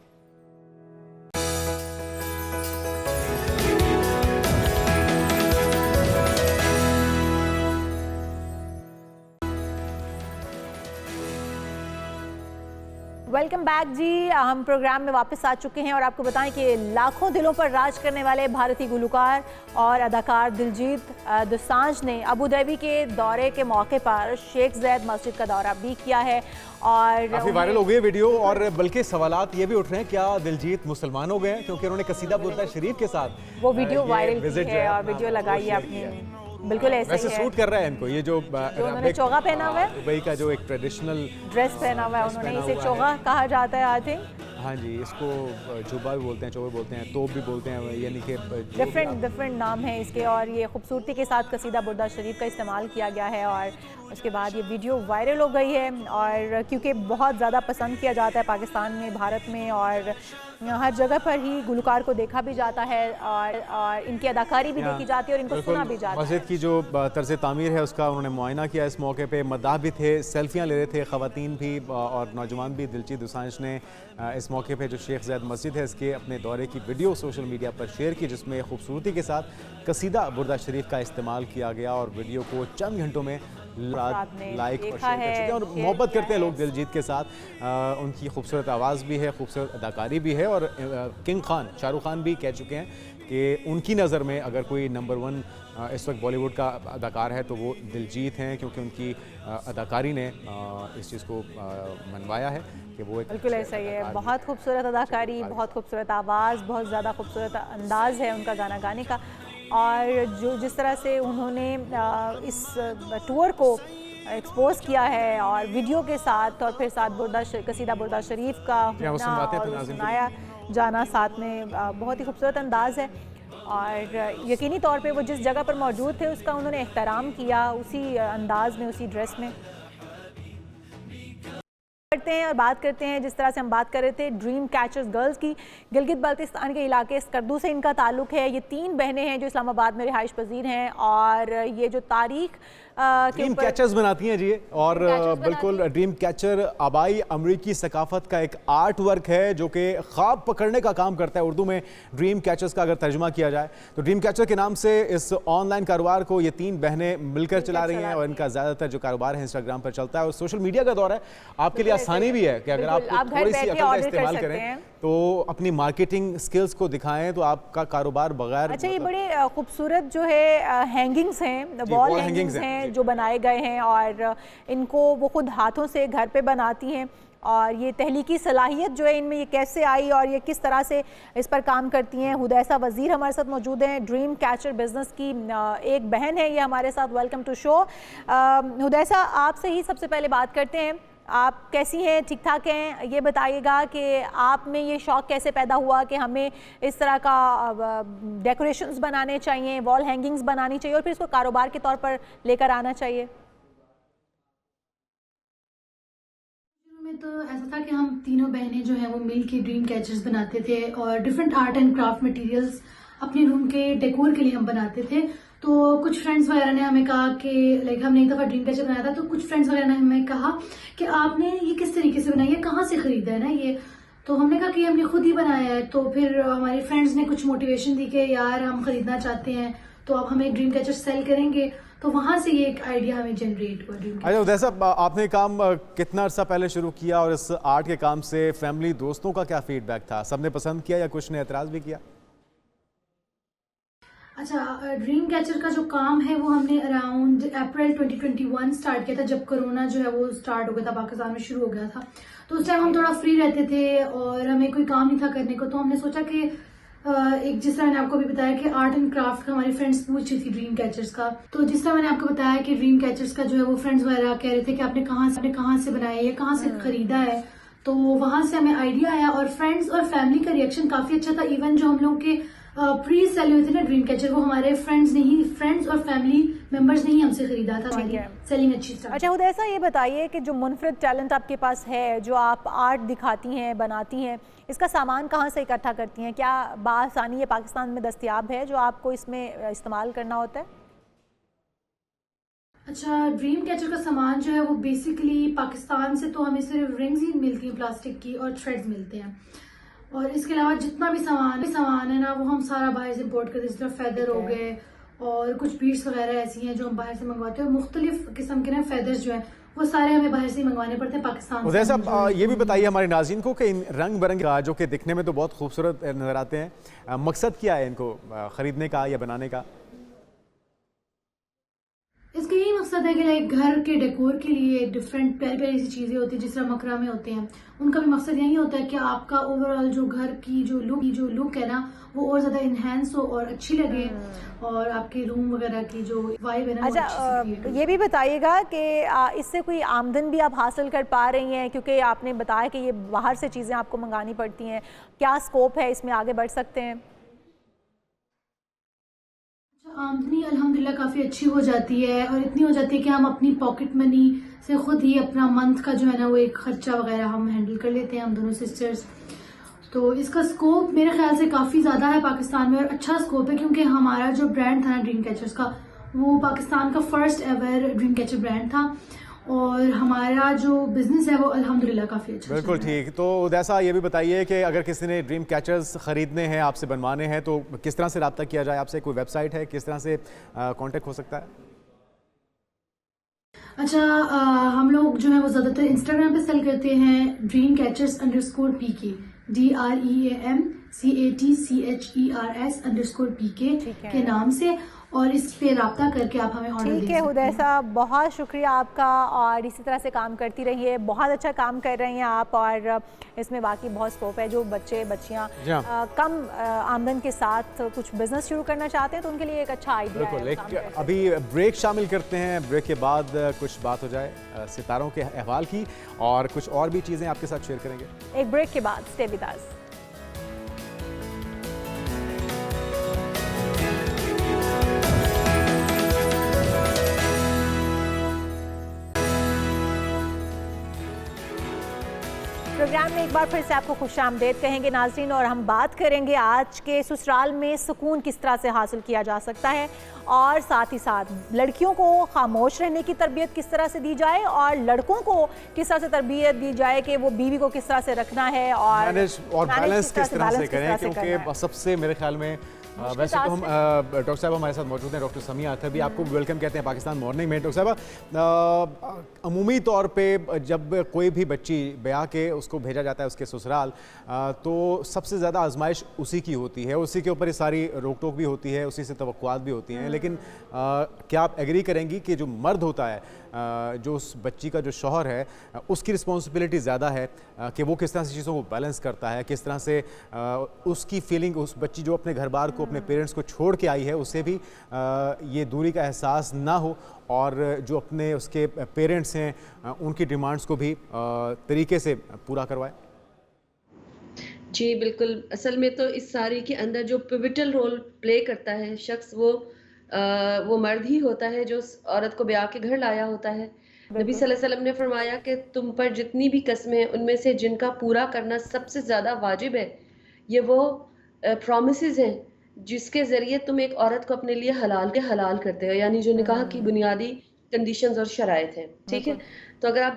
Welcome back जी, हम प्रोग्राम में वापस आ चुके हैं और आपको बताएं कि लाखों दिलों पर राज करने वाले भारतीय गुलकार और अदाकार दिलजीत दोसांझ ने अबू धाबी के दौरे के मौके पर शेख ज़ैद मस्जिद का दौरा भी किया है और काफी वायरल हो गई वीडियो। और बल्कि सवालात ये भी उठ रहे हैं क्या दिलजीत मुसलमान हो गए हैं, क्योंकि उन्होंने कसीदा बुर्दा शरीफ के साथ वो वीडियो वायरल की है और वीडियो लगाई है अपनी। बिल्कुल ऐसा वैसे सूट कर रहा है इनको, ये जो उन्होंने चोगा पहना हुआ है, दुबई का जो एक ट्रेडिशनल ड्रेस पहना हुआ है उन्होंने, इसे चोगा कहा जाता है आई थिंक। हाँ जी, इसको जुबा भी बोलते हैं, चोबे बोलते हैं, तोप भी बोलते हैं, यानी कि डिफरेंट नाम है इसके। और ये खूबसूरती के साथ कसीदा बुर्दा शरीफ का इस्तेमाल किया गया है और उसके बाद ये वीडियो वायरल हो गई है। और क्योंकि बहुत ज़्यादा पसंद किया जाता है पाकिस्तान में, भारत में, और हर जगह पर ही गुलकार को देखा भी जाता है और इनकी अदाकारी भी देखी जाती है और इनको सुना भी जाता है। मस्जिद की जो तर्ज तामीर है उसका उन्होंने मुआयना किया इस मौके पे, मद्दाह भी थे, सेल्फियाँ ले रहे थे ख़वातीन भी और नौजवान भी। दिलजीत दोसांझ ने इस मौके पे जो शेख ज़ैद मस्जिद है इसके अपने दौरे की वीडियो सोशल मीडिया पर शेयर की, जिसमें खूबसूरती के साथ कसीदा बुर्दा शरीफ का इस्तेमाल किया गया और वीडियो को चंद घंटों में लाइक और शेयर कर चुके हैं और मोहब्बत करते हैं लोग दिलजीत के साथ। उनकी खूबसूरत आवाज़ भी है, खूबसूरत अदाकारी भी है और किंग खान शाहरुख खान भी कह चुके हैं कि उनकी नज़र में अगर कोई नंबर 1 इस वक्त बॉलीवुड का अदाकार है तो वो दिलजीत हैं, क्योंकि उनकी अदाकारी ने इस चीज़ को मनवाया है कि वो एक बिल्कुल ऐसा ही है। बहुत खूबसूरत अदाकारी, बहुत खूबसूरत आवाज़, बहुत ज़्यादा खूबसूरत अंदाज़ है उनका गाना गाने का। और जो जिस तरह से उन्होंने इस टूर को एक्सपोज किया है और वीडियो के साथ और फिर साथ कसीदा बुर्दा शरीफ का सुनाया जाना साथ में, बहुत ही खूबसूरत अंदाज़ है। और यकीनी तौर पे वो जिस जगह पर मौजूद थे उसका उन्होंने एहतराम किया, उसी अंदाज में, उसी ड्रेस में। करते हैं और बात करते हैं जिस तरह से हम बात कर रहे थे ड्रीम कैचर्स गर्ल्स की। गिलगित बल्तिस्तान के इलाके स्कर्दू से इनका ताल्लुक है। ये 3 बहनें हैं जो इस्लामाबाद में रिहाइश पजीर हैं और ये जो तारीख ड्रीम कैचर्स बनाती हैं जी। और बिल्कुल ड्रीम कैचर आबाई अमरीकी सकाफत का एक आर्ट वर्क है जो कि ख्वाब पकड़ने का काम करता है। उर्दू में ड्रीम कैचर्स का अगर तर्जुमा किया जाए तो ड्रीम कैचर के नाम से इस ऑनलाइन कारोबार को ये 3 बहनें मिलकर चला रही हैं और इनका ज़्यादातर जो कारोबार है इंस्टाग्राम पर चलता है और सोशल मीडिया का दौर है। आपके लिए आसानी भी है कि अगर आप थोड़ी सी अकल का इस्तेमाल करें तो अपनी मार्केटिंग स्किल्स को दिखाएं तो आपका कारोबार बगैर। अच्छा, ये बड़े खूबसूरत जो है हैंगिंग्स हैं, वॉल हैंगिंग्स हैं जो बनाए गए हैं और इनको वो खुद हाथों से घर पे बनाती हैं। और ये तहलीकी सलाहियत जो है इनमें, ये कैसे आई और ये किस तरह से इस पर काम करती हैं। हुदैसा वज़ीर हमारे साथ मौजूद हैं, ड्रीम कैचर बिजनेस की एक बहन है ये हमारे साथ। Welcome to show. हुदैसा, आपसे ही सबसे पहले बात करते हैं, आप कैसी हैं, ठीक ठाक हैं? ये बताइएगा कि आप में ये शौक़ कैसे पैदा हुआ कि हमें इस तरह का डेकोरेशंस बनाने चाहिए, वॉल हैंगिंग्स बनानी चाहिए और फिर इसको कारोबार के तौर पर लेकर आना चाहिए? में तो ऐसा था कि हम तीनों बहनें जो हैं वो मिल के ड्रीम कैचर्स बनाते थे और different art and craft materials अपने रूम के डेकोर के लिए हम बनाते थे। तो कुछ फ्रेंड्स वगैरह ने हमें कहा कि लाइक हमने एक दफ़ा ड्रीम कैचर बनाया था, तो कुछ फ्रेंड्स वगैरह ने हमें कहा कि आपने ये किस तरीके से बनाई है, कहाँ से खरीदा है ना ये। तो हमने कहा कि हमने खुद ही बनाया है, तो फिर हमारे फ्रेंड्स ने कुछ मोटिवेशन दी कि यार हम खरीदना चाहते हैं तो अब हम एक ड्रीम कैचर सेल करेंगे। तो वहां से ये एक आइडिया हमें जनरेट हुआ ड्रीम कैचर। अच्छा उदय साहब, आपने काम कितना अर्सा पहले शुरू किया और इस आर्ट के काम से फैमिली दोस्तों का क्या फीडबैक था? सबने पसंद किया या कुछ ने एतराज़ भी किया? अच्छा, ड्रीम कैचर का जो काम है वो हमने अराउंड अप्रैल 2021 स्टार्ट किया था, जब कोरोना जो है वो स्टार्ट हो गया था, पाकिस्तान में शुरू हो गया था। तो उस टाइम हम थोड़ा फ्री रहते थे और हमें कोई काम नहीं था करने को, तो हमने सोचा कि एक जिस तरह मैंने आपको भी बताया कि आर्ट एंड क्राफ्ट का हमारी फ्रेंड्स पूछ रही थी ड्रीम कैचर्स का, तो जिस तरह मैंने आपको बताया कि ड्रीम कैचर्स का जो है वो फ्रेंड्स वगैरह कह रहे थे कि आपने कहाँ से बनाया है, कहाँ से खरीदा है। तो वहां से हमें आइडिया आया और फ्रेंड्स और फैमिली का रिएक्शन काफी अच्छा था। इवन जो हम लोग के प्री सेल हुए थे ना ड्रीम कैचर, वो हमारे फ्रेंड्स और फैमिली मेंबर्स ने ही हमसे खरीदा था। हमारी सेलिंग अच्छी स्टार्ट। अच्छा उदय साहब, ये बताइए कि जो मुनफरिद टैलेंट आपके पास है, जो आप आर्ट दिखाती हैं, बनाती हैं, इसका सामान कहाँ से इकट्ठा करती हैं? क्या बासानी ये पाकिस्तान में दस्तयाब है जो आपको इसमें इस्तेमाल करना होता है? अच्छा, ड्रीम कैचर का सामान जो है वो बेसिकली पाकिस्तान से तो हमें सिर्फ रिंग्स ही मिलती हैं प्लास्टिक की और थ्रेड्स मिलते हैं, और इसके अलावा जितना भी सामान है ना वो हम सारा बाहर से इम्पोर्ट करते हैं। जिस तरह फेदर हो गए और कुछ बीड्स वगैरह ऐसी हैं जो हम बाहर से मंगवाते हैं, और मुख्तलिफ किस्म के ना फेदर्स जो हैं वो सारे हमें बाहर से ही मंगवाने पड़ते हैं पाकिस्तान से। उदय साहब, ये भी बताइए हमारे नाज़रीन को कि इन रंग बिरंगे जो कि दिखने में तो बहुत खूबसूरत नज़र आते हैं, मकसद क्या है इनको ख़रीदने का या बनाने का? इसका यही मकसद है कि लाइक घर के डेकोर के लिए डिफरेंट प्यारी प्यारी सी चीजें होती हैं, जिस तरह मकरामे होते हैं, उनका भी मकसद यही होता है कि आपका ओवरऑल जो घर की जो लुक है ना वो और ज्यादा इनहेंस हो और अच्छी लगे, और आपके रूम वगैरह की जो वाइब है ना। अच्छा, ये भी बताइएगा कि इससे कोई आमदन भी आप हासिल कर पा रही हैं, क्योंकि आपने बताया कि ये बाहर से चीज़ें आपको मंगानी पड़ती हैं, क्या स्कोप है इसमें, आगे बढ़ सकते हैं? आमदनी अल्हम्दुलिल्लाह काफ़ी अच्छी हो जाती है, और इतनी हो जाती है कि हम अपनी पॉकेट मनी से खुद ही अपना मंथ का जो है ना वो एक खर्चा वगैरह हम हैंडल कर लेते हैं, हम दोनों सिस्टर्स। तो इसका स्कोप मेरे ख्याल से काफ़ी ज़्यादा है पाकिस्तान में, और अच्छा स्कोप है क्योंकि हमारा जो ब्रांड था ना ड्रीम कैचर्स का, वो पाकिस्तान का first ever dream catcher brand था, और हमारा जो बिजनेस है वो अल्हम्दुलिल्लाह काफ़ी अच्छा। बिल्कुल ठीक। तो उदय साहब, ये भी बताइए कि अगर किसी ने ड्रीम कैचर्स ख़रीदने हैं, आपसे बनवाने हैं, तो किस तरह से रब्ता किया जाए आपसे? कोई वेबसाइट है, किस तरह से कांटेक्ट हो सकता है? अच्छा, हम लोग जो है वो ज़्यादातर इंस्टाग्राम पे सेल करते हैं, dreamcatchers_pk DREAMCATCHERS_PK के नाम से, और इस पे रब्ता करके आप हमें ऑर्डर दे सकते हैं। ठीक है उदय साहब, बहुत शुक्रिया आपका, और इसी तरह से काम करती रहिए। बहुत अच्छा काम कर रही हैं आप, और इसमें वाकई बहुत स्कोप है। जो बच्चे बच्चियाँ कम आमदन के साथ कुछ बिजनेस शुरू करना चाहते हैं तो उनके लिए एक अच्छा आइडिया है। बिल्कुल। अभी ब्रेक शामिल करते हैं, ब्रेक के बाद कुछ बात हो जाए सितारों के अहवाल की, और कुछ और भी चीज़ें आपके साथ शेयर करेंगे एक ब्रेक के बाद। Stay with us. प्रोग्राम में एक बार फिर से आपको खुशामदीद कहेंगे नाज़रीन, और हम बात करेंगे आज के ससुराल में सुकून किस तरह से हासिल किया जा सकता है, और साथ ही साथ लड़कियों को खामोश रहने की तरबियत किस तरह से दी जाए, और लड़कों को किस तरह से तरबियत दी जाए कि वो बीवी को किस तरह से रखना है, और बैलेंस किस तरह से करें। क्योंकि सबसे मेरे ख्याल में वैसे तो हम डॉक्टर साहब हमारे साथ मौजूद हैं, डॉक्टर समिया अख्तर भी आपको वेलकम कहते हैं पाकिस्तान मॉर्निंग में। डॉक्टर साहब, अमूमी तौर पे जब कोई भी बच्ची ब्याह के उसको भेजा जाता है उसके ससुराल, तो सबसे ज़्यादा आजमाइश उसी की होती है, उसी के ऊपर ये सारी रोक टोक भी होती है, उसी से तवक्कुआत भी होती हैं। लेकिन क्या आप एग्री करेंगी कि जो मर्द होता है, जो उस बच्ची का जो शौहर है, उसकी रिस्पॉन्सिबिलिटी ज़्यादा है कि वो किस तरह से चीज़ों को बैलेंस करता है, किस तरह से उसकी फीलिंग, उस बच्ची जो अपने घर बार को, अपने पेरेंट्स को छोड़ के आई है, उससे भी ये दूरी का एहसास ना हो, और जो अपने उसके पेरेंट्स हैं उनकी डिमांड्स को भी तरीके से पूरा करवाए। जी बिल्कुल। असल में तो इस सारी के अंदर जो पिवटल रोल प्ले करता है शख्स, वो मर्द ही होता है जो औरत को ब्याह के घर लाया होता है। नबी सल्लल्लाहु अलैहि वसल्लम ने फरमाया कि तुम पर जितनी भी कस्में हैं उनमें से जिनका पूरा करना सबसे ज़्यादा वाजिब है, ये वो प्रॉमिसेस हैं जिसके ज़रिए तुम एक औरत को अपने लिए हलाल करते हो। यानी जो निकाह की बुनियादी कंडीशंस और शराइत हैं, ठीक है। तो अगर आप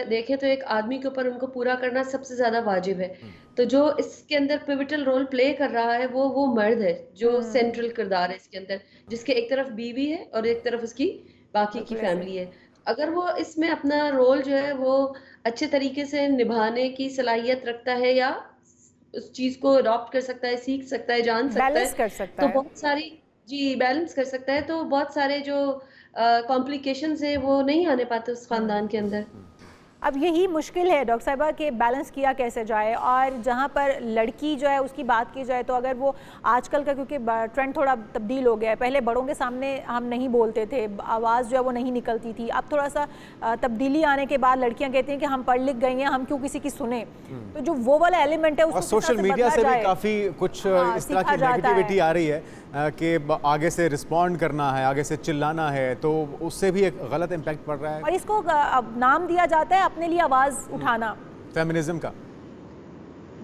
देखें तो एक आदमी के ऊपर उनको पूरा करना सबसे ज्यादा वाजिब है। तो जो इसके अंदर पिवटल रोल प्ले कर रहा है वो मर्द है, जो सेंट्रल किरदार है इसके अंदर, जिसके एक तरफ बीवी है और एक तरफ उसकी बाकी की फैमिली है। अगर वो इसमें अपना रोल जो है वो अच्छे तरीके से निभाने की सलाहियत रखता है या उस चीज को अडॉप्ट कर सकता है, सीख सकता है, जान सकता बैलेंस है, कर सकता तो है। बहुत सारी बैलेंस कर सकता है, तो बहुत सारे जो कॉम्प्लिकेशंस है वो नहीं आने पाते उस खानदान के अंदर। अब यही मुश्किल है डॉक्टर साहिबा कि बैलेंस किया कैसे जाए। और जहाँ पर लड़की जो है उसकी बात की जाए तो अगर वो आजकल का, क्योंकि ट्रेंड थोड़ा तब्दील हो गया है, पहले बड़ों के सामने हम नहीं बोलते थे, आवाज़ जो है वो नहीं निकलती थी, अब थोड़ा सा तब्दीली आने के बाद लड़कियाँ कहती हैं कि हम पढ़ लिख गई हैं, हम क्यों किसी की सुने। तो जो वो वाला एलिमेंट है उसको सोशल मीडिया से भी काफ़ी कुछ इस तरह की नेगेटिविटी आ रही है कि आगे से रिस्पॉन्ड करना है, आगे से चिल्लाना है, तो उससे भी एक गलत इम्पैक्ट पड़ रहा है। और इसको नाम दिया जाता है अपने लिए आवाज़ उठाना, फेमिनिज्म का।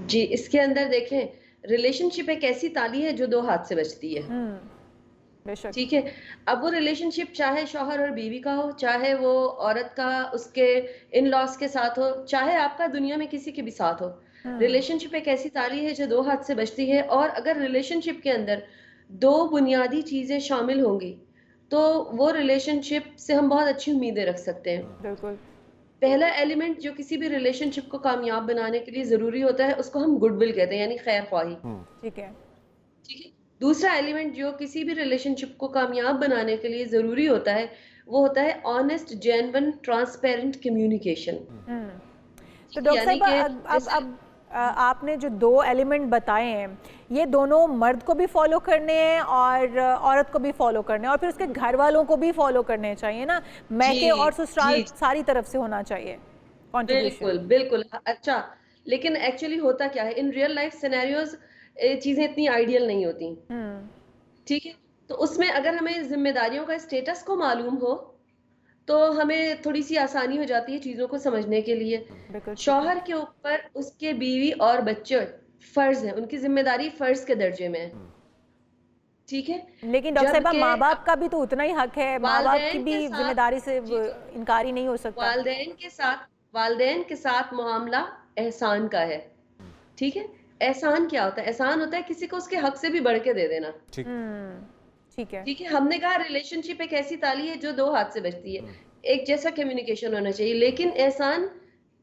जी, इसके अंदर देखें रिलेशनशिप एक ऐसी ताली है जो दो हाथ से बजती है, बेशक, ठीक है। अब वो रिलेशनशिप चाहे शौहर और बीवी का हो, चाहे वो औरत का उसके इन लॉस के साथ हो, चाहे आपका दुनिया में किसी के भी साथ हो, रिलेशनशिप एक ऐसी ताली है जो दो हाथ से बजती है। और अगर रिलेशनशिप के अंदर दो बुनियादी चीजें शामिल होंगी तो वो रिलेशनशिप से हम बहुत अच्छी उम्मीदें रख सकते हैं। बिल्कुल। पहला एलिमेंट जो किसी भी रिलेशनशिप को कामयाब बनाने के लिए जरूरी होता है उसको हम गुडविल कहते हैं, यानी खैर ख्वाही। ठीक है, ठीक है। दूसरा एलिमेंट जो किसी भी रिलेशनशिप को कामयाब बनाने के लिए जरूरी होता है वो होता है ऑनेस्ट, जेन्युइन, ट्रांसपेरेंट कम्युनिकेशन। तो डॉक्टर साहिबा अब आपने जो दो एलिमेंट बताए हैं ये दोनों मर्द को भी फॉलो करने हैं और औरत को भी फॉलो करने हैं, और फिर उसके घर वालों को भी फॉलो करने चाहिए ना, मैके और ससुराल सारी तरफ से होना चाहिए कंट्रीब्यूशन। बिल्कुल बिल्कुल। अच्छा, लेकिन एक्चुअली होता क्या है इन रियल लाइफ सिनेरियोज, चीजें इतनी आइडियल नहीं होती, ठीक है। तो उसमें अगर हमें जिम्मेदारियों का स्टेटस को मालूम हो तो हमें थोड़ी सी आसानी हो जाती है चीजों को समझने के लिए। शौहर के ऊपर उसके बीवी और बच्चे फर्ज है, उनकी जिम्मेदारी फर्ज के दर्जे में है, ठीक है। लेकिन डॉक्टर साहिबा माँ बाप का भी तो उतना ही हक है, माँ बाप की भी जिम्मेदारी से इनकार ही नहीं हो सकता। वालिदैन के साथ मामला एहसान का है, ठीक है। एहसान क्या होता है? एहसान होता है किसी को उसके हक से भी बढ़ के दे देना, ठीक है, ठीक है। हमने कहा रिलेशनशिप एक ऐसी ताली है जो दो हाथ से बजती है, एक जैसा कम्युनिकेशन होना चाहिए, लेकिन एहसान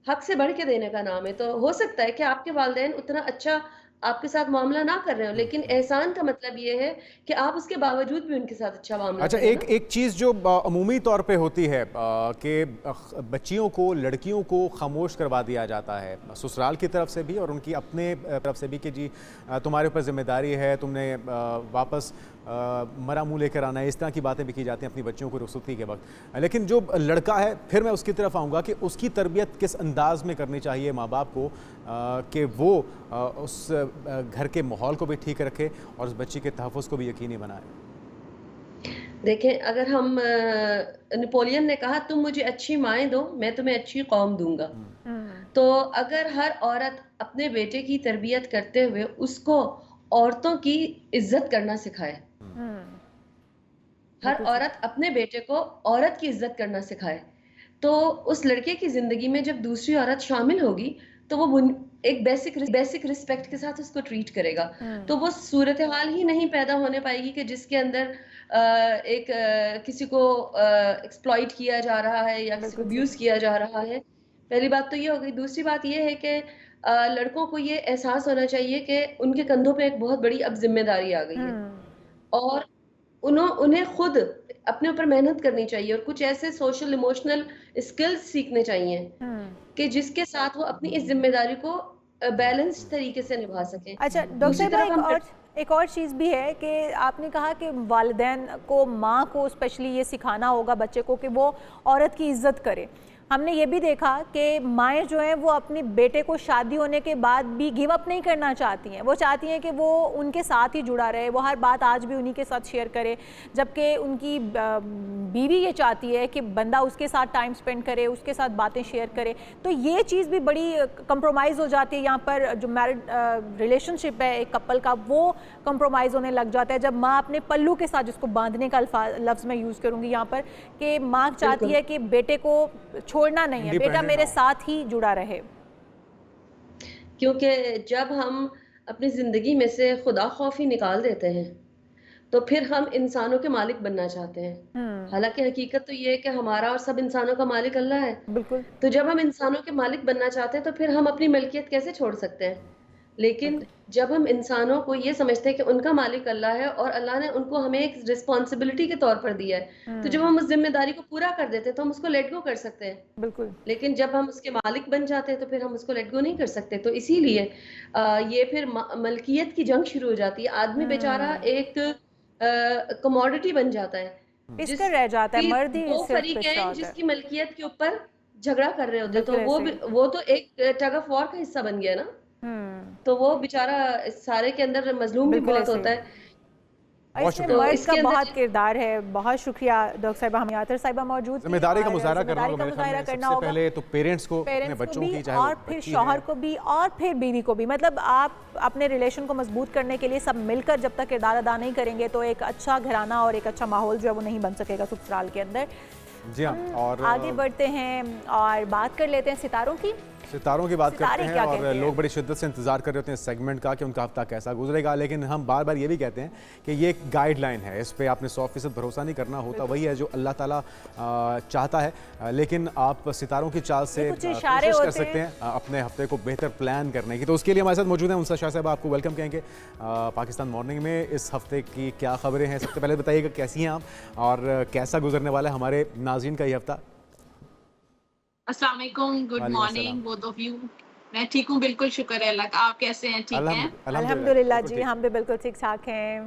हक से बढ़ के देने का नाम है। तो हो सकता है कि आपके वालिदैन उतना अच्छा आपके साथ मामला ना कर रहे हो, लेकिन एहसान का मतलब ये है कि आप उसके बावजूद भी उनके साथ अच्छा मामला अच्छा, एक चीज़ जो अमूमी तौर पे होती है कि बच्चियों को, लड़कियों को खामोश करवा दिया जाता है ससुराल की तरफ से भी और उनकी अपने तरफ से भी कि जी तुम्हारे ऊपर जिम्मेदारी है, तुमने वापस मरा मुँह लेकर आना है, इस तरह की बातें भी की जाती हैं अपनी बच्चियों को रुखसती के वक्त। लेकिन जो लड़का है, फिर मैं उसकी तरफ आऊँगा कि उसकी तरबियत किस अंदाज में करनी चाहिए माँ बाप को कि वो उस घर के माहौल को भी ठीक रखे और उस बच्ची के तहफ़्फ़ुज़ को भी यकीनी बनाए। देखें, अगर हम नेपोलियन ने कहा तुम मुझे अच्छी माएँ दो, मैं तुम्हें अच्छी कौम दूंगा, तो अगर हर औरत अपने बेटे की तरबियत करते हुए उसको औरतों की इज्जत करना सिखाए, हर औरत अपने बेटे को औरत की इज्जत करना सिखाए, तो उस लड़के की जिंदगी में जब दूसरी औरत शामिल होगी तो वो एक बेसिक रिस्पेक्ट के साथ उसको ट्रीट करेगा। तो वो सूरत हाल ही नहीं पैदा होने पाएगी कि जिसके अंदर किसी को एक्सप्लॉइट किया जा रहा है या किसी को अब्यूज किया जा रहा है। पहली बात तो ये हो गई। दूसरी बात ये है कि लड़कों को ये एहसास होना चाहिए कि उनके कंधों पे एक बहुत बड़ी अब जिम्मेदारी आ गई है और उन्हें खुद अपने ऊपर मेहनत करनी चाहिए और कुछ ऐसे सोशल इमोशनल स्किल्स सीखने चाहिए कि जिसके साथ वो अपनी इस जिम्मेदारी को बैलेंस तरीके से निभा सकें। अच्छा डॉक्टर साहब, एक और चीज़ भी है कि आपने कहा कि वालिदैन को, माँ को स्पेशली ये सिखाना होगा बच्चे को कि वो औरत की इज्जत करे। हमने ये भी देखा कि माएँ जो हैं वो अपने बेटे को शादी होने के बाद भी गिव अप नहीं करना चाहती हैं। वो चाहती हैं कि वो उनके साथ ही जुड़ा रहे, वो हर बात आज भी उन्हीं के साथ शेयर करे, जबकि उनकी बीवी ये चाहती है कि बंदा उसके साथ टाइम स्पेंड करे, उसके साथ बातें शेयर करे। तो ये चीज़ भी बड़ी कंप्रोमाइज़ हो जाती है। यहाँ पर जो मैरिड रिलेशनशिप है एक कपल का, वो कंप्रोमाइज़ होने लग जाता है जब माँ अपने पल्लू के साथ, जिसको बांधने का लफ्ज़ मैं यूज़ करूँगी यहाँ पर, कि माँ चाहती है कि बेटे को छोड़ना नहीं है, बेटा मेरे साथ ही जुड़ा रहे। क्योंकि जब हम अपनी ज़िंदगी में से खुदा खौफी निकाल देते हैं तो फिर हम इंसानों के मालिक बनना चाहते हैं। हालांकि हकीकत तो ये है कि हमारा और सब इंसानों का मालिक अल्लाह है। बिल्कुल। तो जब हम इंसानों के मालिक बनना चाहते हैं तो फिर हम अपनी मलकियत कैसे छोड़ सकते हैं? लेकिन जब हम इंसानों को ये समझते हैं कि उनका मालिक अल्लाह है और अल्लाह ने उनको हमें एक रिस्पॉन्सिबिलिटी के तौर पर दिया है, तो जब हम उस जिम्मेदारी को पूरा कर देते हैं तो हम उसको लेट गो कर सकते हैं। बिल्कुल। लेकिन जब हम उसके मालिक बन जाते हैं तो फिर हम उसको लेट गो नहीं कर सकते। तो इसीलिए ये फिर मलकियत की जंग शुरू हो जाती है। आदमी बेचारा एक कमोडिटी बन जाता है, पिसकर रह जाता है। मर्द ही दो फरीक हैं जिसकी मलकियत के ऊपर झगड़ा कर रहे होते हैं, तो वो तो एक टग ऑफ वॉर का हिस्सा बन गया ना। तो वो बेचारा सारे के अंदर मजलूम भी बहुत होता है। इसमें मर्द का बहुत किरदार है। बहुत शुक्रिया डॉक्टर साहिबा, हम यातर साहिबा मौजूद। जिम्मेदारी का मुजाहरा करना होगा पहले तो पेरेंट्स को, अपने बच्चों की, चाहे और फिर शौहर को भी और फिर बीवी को भी। मतलब आप अपने रिलेशन को मजबूत करने के लिए सब मिलकर जब तक किरदार अदा नहीं करेंगे तो एक अच्छा घराना और एक अच्छा माहौल जो है वो नहीं बन सकेगा ससुराल के अंदर। जी हाँ, और आगे बढ़ते हैं और बात कर लेते हैं सितारों की बात करते हैं। और लोग बड़ी शिद्दत से इंतजार कर रहे होते हैं इस सेगमेंट का कि उनका हफ्ता कैसा गुजरेगा, लेकिन हम बार बार ये भी कहते हैं कि ये एक गाइडलाइन है, इस पे आपने 100% भरोसा नहीं करना होता। वही है जो अल्लाह ताला चाहता है, लेकिन आप सितारों की चाल से कोशिश कर सकते हैं अपने हफ्ते को बेहतर प्लान करने की। तो उसके लिए हमारे साथ मौजूद हैं उनसा शाह साहब, आपको वेलकम कहेंगे पाकिस्तान मॉर्निंग में। इस हफ्ते की क्या खबरें हैं, सबसे पहले बताइएगा कैसी हैं आप और कैसा गुजरने वाला है हमारे नाज़रीन का ये हफ्ता? अस्सलाम वालेकुम, good morning both of you. मैं ठीक हूँ, बिल्कुल शुक्र है अल्लाह का। आप कैसे हैं? ठीक हैं? अल्हम्दुलिल्लाह जी, हम भी बिल्कुल ठीक ठाक हैं।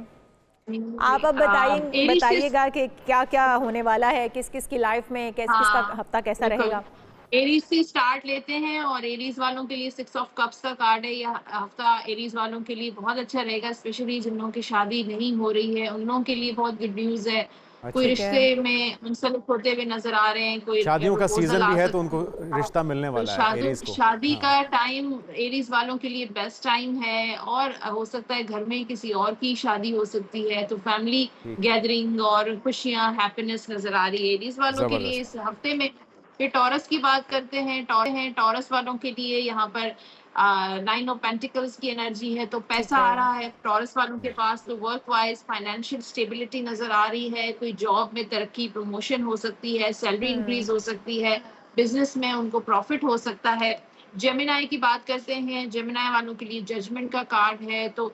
आप अब बताइएगा कि क्या क्या होने वाला है, किस किस की लाइफ में, किसका हफ्ता कैसा रहेगा। एरीज से स्टार्ट लेते हैं और एरीज वालों के लिए 6 ऑफ कप्स का कार्ड है। यह हफ्ता एरीज वालों के लिए बहुत अच्छा रहेगा, स्पेशली जिन लोगों की शादी नहीं हो रही है उन लोगों के लिए बहुत गुड न्यूज है। कोई रिश्ते में मुंसलिक होते हुए नजर आ रहे हैं, कोई शादियों का सीजन भी है तो उनको रिश्ता मिलने वाला है एरीज को। शादी का टाइम एरीज वालों के लिए बेस्ट टाइम है और हो सकता है घर में किसी और की शादी हो सकती है, तो फैमिली गैदरिंग और खुशियां, हैप्पीनेस नजर आ रही है एरीज वालों के लिए इस हफ्ते में। फिर टॉरस की बात करते हैं। टॉरस वालों के लिए यहाँ पर 9 ऑफ पेंटिकल्स की एनर्जी है, तो पैसा आ रहा है टॉरस वालों के पास। तो वर्क वाइज फाइनेंशियल स्टेबिलिटी नजर आ रही है, कोई जॉब में तरक्की, प्रमोशन हो सकती है, सैलरी इंक्रीज हो सकती है, बिजनेस में उनको प्रॉफिट हो सकता है। जेमिनाई की बात करते हैं। जेमिनाई वालों के लिए जजमेंट का कार्ड है, तो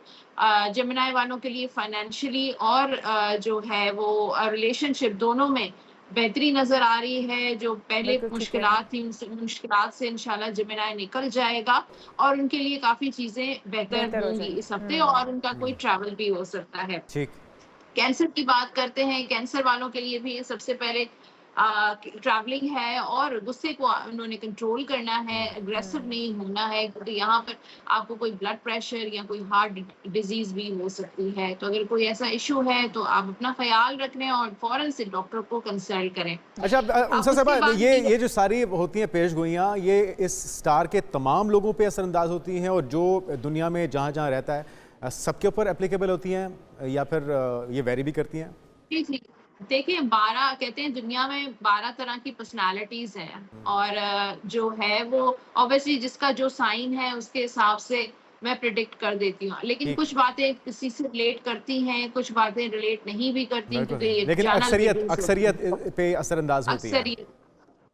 जेमिनाई वालों के लिए फाइनेंशियली और जो है वो रिलेशनशिप दोनों में बेहतरी नजर आ रही है। जो पहले मुश्किलात थी उन मुश्किलात से इंशाल्लाह जेमिनाई निकल जाएगा और उनके लिए काफी चीजें बेहतर होंगी इस हफ्ते और उनका कोई ट्रैवल भी हो सकता है। कैंसर की बात करते हैं। कैंसर वालों के लिए भी सबसे पहले ट्रैवलिंग है और गुस्से को उन्होंने कंट्रोल करना है, एग्रेसिव नहीं होना है, क्योंकि यहाँ पर आपको कोई ब्लड प्रेशर या कोई हार्ट डिजीज भी हो सकती है। तो अगर कोई ऐसा इशू है तो आप अपना ख्याल रखें और फौरन से डॉक्टर को कंसल्ट करें। अच्छा उनसा साहब, ये जो सारी होती हैं पेश गोइयाँ, ये इस स्टार के तमाम लोगों पे असरअंदाज होती हैं और जो दुनिया में जहाँ जहाँ रहता है सबके ऊपर एप्लीकेबल होती हैं या फिर ये वेरी भी करती हैं? जी देखिए, 12 कहते हैं दुनिया में 12 तरह की पर्सनालिटीज हैं और जो है वो ऑब्वियसली जिसका जो साइन है उसके हिसाब से मैं प्रिडिक्ट कर देती हूँ, लेकिन कुछ बातें किसी से रिलेट करती हैं, कुछ बातें रिलेट नहीं भी करती, क्योंकि लेकिन अक्सरियत पे असरअंदाज होती है।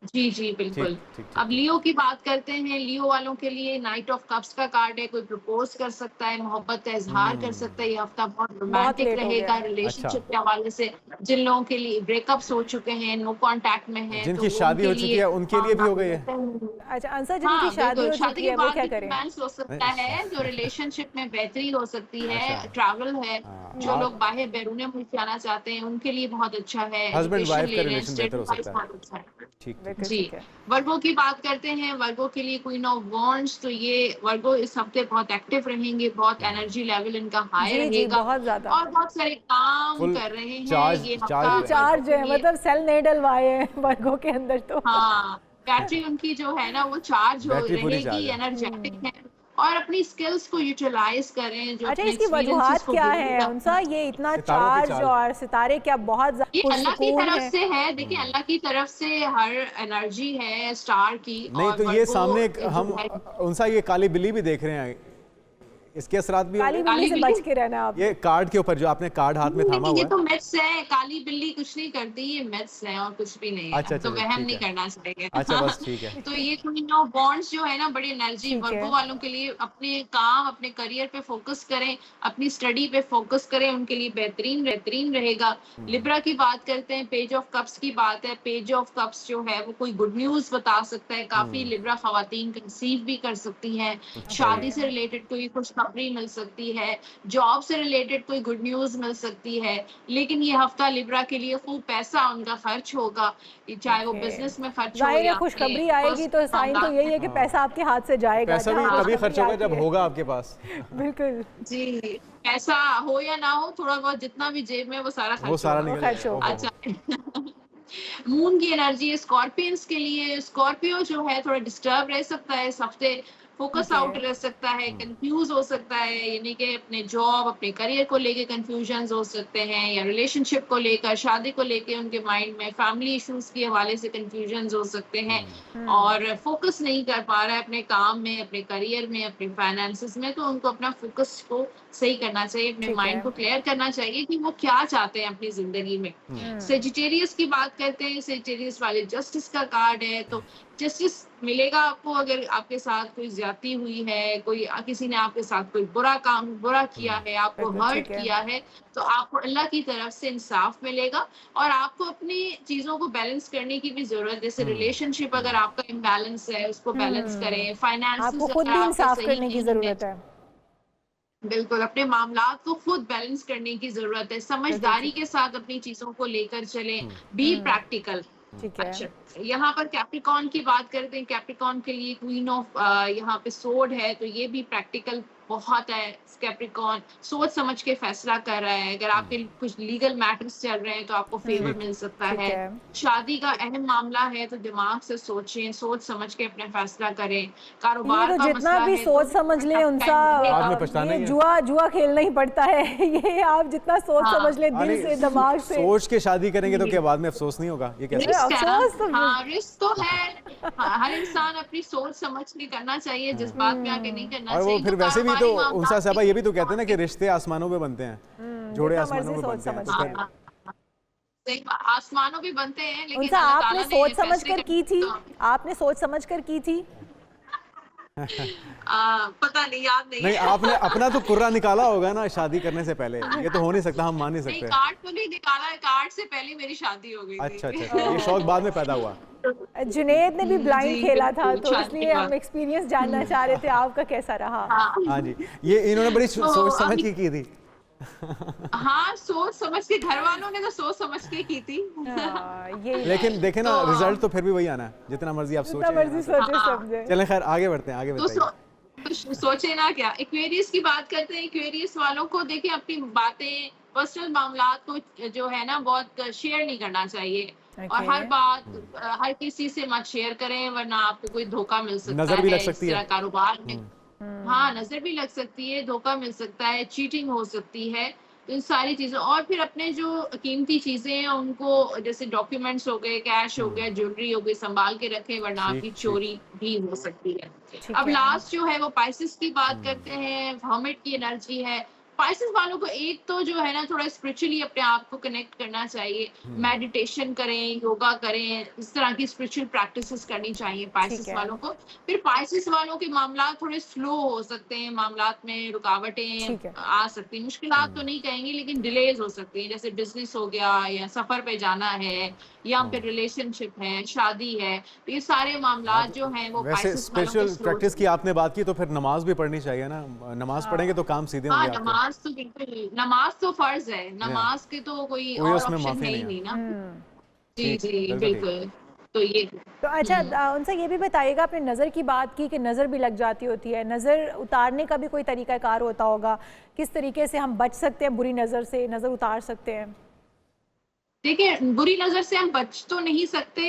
जी बिल्कुल। अब लियो की बात करते हैं। लियो वालों के लिए नाइट ऑफ कप्स का कार्ड है, कोई प्रपोज कर सकता है, मोहब्बत का इजहार कर सकता है। ये हफ्ता बहुत रोमांटिक रहेगा रिलेशनशिप के हवाले से। जिन लोगों के लिए ब्रेकअप्स हो चुके हैं, नो कांटेक्ट में हैं, जिनकी शादी हो चुकी है उनके लिए भी हो गई है। अच्छा अंसर, जिनकी शादी हो चुकी है वो क्या करें? हो सकता है, जो रिलेशनशिप में बेहतरी हो सकती है, ट्रैवल है, जो लोग बाहर बैरून मुल्क जाना चाहते हैं उनके लिए बहुत अच्छा है। हस्बैंड एजुकेशन वाइफ का ले रहे हैं, रिलेशन बेहतर हो स्टडी सकता है। बहुत अच्छा है। ठीक जी, वर्गों की बात करते हैं, वर्गों के लिए क्वीन ऑफ वॉन्ड्स, तो ये वर्गो इस हफ्ते बहुत एक्टिव रहेंगे, बहुत एनर्जी लेवल इनका हाई जी रहेगा बहुत ज्यादा और बहुत सारे काम फुल कर रहे हैं चार्ज ये चार्ज हफ्ता। चार्ज है, मतलब सेल नहीं डलवाए हैं वर्गों के अंदर तो। हाँ, बैटरी उनकी जो है ना वो चार्ज हो बैटरी पूरी रहेगी, चार्ज है। एनर्जेटिक है और अपनी स्किल्स को यूटिलाइज करें। जो अच्छा, अपने इसकी experiences वजूहात को क्या gain है करते उनसा, ये इतना सितारों की चार्ज चाल। और सितारे क्या बहुत ये अल्लाह की पुरसुकून तरफ है? से है। देखिए अल्लाह की तरफ से हर एनर्जी है स्टार की। नहीं और तो ये वर्गो सामने जो हम है, उनसा ये काली बिल्ली भी देख रहे हैं, इसके असरात भी काली होंगे? बिल्ली से बिल्ली? बच के रहना आप। ये कार्ड के ऊपर जो आपने कार्ड हाथ में थामा ये हुआ है। तो मिथ्स है, काली बिल्ली कुछ नहीं करती, ये मिथ्स है और कुछ भी नहीं है। अच्छा, तो अच्छा, वहम ठीक नहीं है। करना चाहिए। अच्छा बस ठीक है। तो ये क्वीन ऑफ वॉन्ड्स जो है ना, बड़ी एनर्जी ठीक है। वर्गो वालों के लिए। अपने काम, अपने करियर पे फोकस करें, अपनी स्टडी पे फोकस करें, उनके लिए बेहतरीन बेहतरीन रहेगा। लिब्रा की बात करते हैं, पेज ऑफ कप्स की बात है। पेज ऑफ कप्स जो है वो कोई गुड न्यूज बता सकता है। काफी लिब्रा खवातीन कंसीव भी कर सकती हैं, शादी से रिलेटेड कोई खुशखबरी मिल सकती है, जॉब से रिलेटेड कोई गुड न्यूज मिल सकती है। लेकिन ये हफ्ता लिब्रा के लिए खूब पैसा उनका खर्च होगा, चाहे वो बिजनेस में खर्च हो जाहिर है या खुशखबरी आएगी तो साइन तो यही है कि पैसा आपके हाथ से जाएगा। पैसा भी जहाँ तभी खुशखबरी खर्च होगा आती जब है। होगा आपके पास। बिल्कुल जी, पैसा हो या ना हो, थोड़ा बहुत जितना भी जेब में वो सारा वो खर्च सारा होगा। निकल खर्च जाएगा। होगा। अच्छा मून की एनर्जी है स्कॉर्पियंस के लिए। स्कॉर्पियो जो है थोड़ा डिस्टर्ब रह सकता है इस हफ्ते, फोकस आउट रह सकता है, कंफ्यूज हो सकता है, यानी कि अपने जॉब, अपने करियर को लेके कंफ्यूजन्स हो सकते हैं, या रिलेशनशिप को लेकर, शादी को लेके उनके माइंड में, फैमिली इश्यूज के हवाले से कंफ्यूजन्स हो सकते हैं और फोकस नहीं कर पा रहा है अपने काम में, अपने करियर में, अपने फाइनेंसेस में। तो उनको अपना फोकस को सही करना चाहिए, अपने ठीक माइंड है। को क्लियर करना चाहिए कि वो क्या चाहते हैं अपनी जिंदगी में। सेजिटेरियस की बात करते हैं, सेजिटेरियस वाले जस्टिस का कार्ड है, तो जस्टिस मिलेगा आपको। अगर आपके साथ कोई ज्यादती हुई है, कोई किसी ने आपके साथ कोई बुरा किया है, आपको बिल्कुल, हर्ट ठीक है। किया है, तो आपको अल्लाह की तरफ से इंसाफ मिलेगा। और आपको अपनी चीजों को बैलेंस करने की भी जरूरत है। जैसे रिलेशनशिप अगर आपका इम्बैलेंस है उसको बैलेंस करें, फाइनेंस आपको खुद भी इंसाफ करने की जरूरत है। बिल्कुल अपने मामलात को खुद बैलेंस करने की जरूरत है। समझदारी के साथ अपनी चीजों को लेकर चलें, बी प्रैक्टिकल। ठीक है। अच्छा, यहाँ पर कैप्रिकॉन की बात करते हैं। कैप्रिकॉन के लिए क्वीन ऑफ यहाँ पे सोर्ड है, तो ये भी प्रैक्टिकल बहुत है। कैप्रिकॉन सोच समझ के फैसला कर रहा है। अगर आपके कुछ लीगल मैटर्स चल रहे हैं तो आपको फेवर मिल सकता ठीक है। है। शादी का अहम मामला है तो दिमाग से सोचें, सोच समझ के अपना फैसला करें। ये कारोबार तो का जितना मसला भी है सोच तो समझ ले उनसा बाद में पछताना ये ही है। जुआ खेलना ही पड़ता है। ये आप जितना सोच हाँ। समझ ले दिल से, दिमाग से। सोच के शादी करेंगे तो क्या बाद में अफसोस नहीं होगा? ये कैसे? रिस्क है ना? अफसोस तो हाँ, रिस्क तो है। हाँ, हर इंसान अपनी सोच समझ के करना चाहिए, जिस बात में आके नहीं करना और चाहिए। वो फिर वैसे भी तो उनसा साहबा ये भी तो कहते हैं ना कि रिश्ते आसमानों पे बनते हैं, जोड़े जितना आसमानों मर्जी पे सोच बनते हैं। तो समझ फिर के। सही बात, आसमानों पे बनते हैं लेकिन उनसा अल्लाह आपने ताला ने सोच समझ फैसले कर की थी? करने आपने सोच समझ कर की थी? पता नहीं, याद नहीं नहीं, है। आपने अपना तो कुर्रा निकाला होगा ना शादी करने से पहले। ये तो हो नहीं सकता, हम मान नहीं नहीं, सकते। कार्ड तो नहीं निकाला है, कार्ड से पहले मेरी शादी हो गई थी। अच्छा अच्छा अच्छा, ये शौक बाद में पैदा हुआ। जुनेद ने भी ब्लाइंड जी, खेला था, बिल्कुल, तो शादी इसलिए के हम बाद। एक्सपीरियंस जानना चाह रहे थे आपका कैसा रहा। हाँ जी, ये इन्होंने बड़ी सोच समझ अभी- की थी। हाँ, सोच समझ के, घर वालों ने तो सोच समझ के की थी। ये लेकिन देखे ना, रिजल्ट तो फिर भी वही आना है, जितना मर्जी आप जितना मर्जी सोचें। सोचे समझे। चलें खैर आगे बढ़ते हैं, आगे तो बताइए। सोचे ना क्या। एक्वेरियस की बात करते हैं। एक्वेरियस वालों को देखिए अपनी बातें, पर्सनल मामलात को जो है ना बहुत शेयर नहीं करना चाहिए। और हर बात हर किसी से मत शेयर करें, वरना आपको कोई धोखा मिल सकता है। नजर भी लग सकती है। इस तरह कारोबार में हाँ, नजर भी लग सकती है, धोखा मिल सकता है, चीटिंग हो सकती है। तो इन सारी चीजों, और फिर अपने जो कीमती चीजें हैं उनको, जैसे डॉक्यूमेंट्स हो गए, कैश हो गया, ज्वेलरी हो गई, संभाल के रखें, वरना ठीक, आपकी ठीक। चोरी भी हो सकती है। ठीक अब है। लास्ट जो है वो पाइसेस की बात करते हैं। हर्मिट की एनर्जी है। पाइसेस वालों को एक तो जो है ना थोड़ा स्पिरिचुअली अपने आप को कनेक्ट करना चाहिए। मेडिटेशन करें, योगा करें, इस तरह की स्पिरिचुअल प्रैक्टिसेस करनी चाहिए पाइसेस है। वालों को। फिर पाइसेस वालों के मामला थोड़े स्लो हो सकते हैं, मामलात में ठीक है। रुकावटें आ सकती हैं। मुश्किलात तो नहीं कहेंगे लेकिन डिलेज हो सकती हैं, जैसे बिजनेस हो गया, या सफर पे जाना है, या फिर रिलेशनशिप है, शादी है। तो ये सारे मामलात जो हैं वो वैसे पाइसेस वालों स्पेशल के slow प्रैक्टिस की आपने बात की, तो फिर नमाज भी पढ़नी चाहिए ना। नमाज पढ़ेंगे तो काम सीधे हाँ, होंगे आपके। नमाज नमाज तो फर्ज है, नमाज के तो कोई और ऑप्शन है ही नहीं ना। जी जी बिल्कुल। तो ये तो अच्छा उनसे ये भी बताइएगा, आपने नज़र की बात की कि नज़र भी लग जाती होती है, नज़र उतारने का भी कोई तरीक़ाकार होता होगा, किस तरीके से हम बच सकते हैं बुरी नज़र से, नज़र उतार सकते हैं? देखिए, बुरी नज़र से हम बच तो नहीं सकते,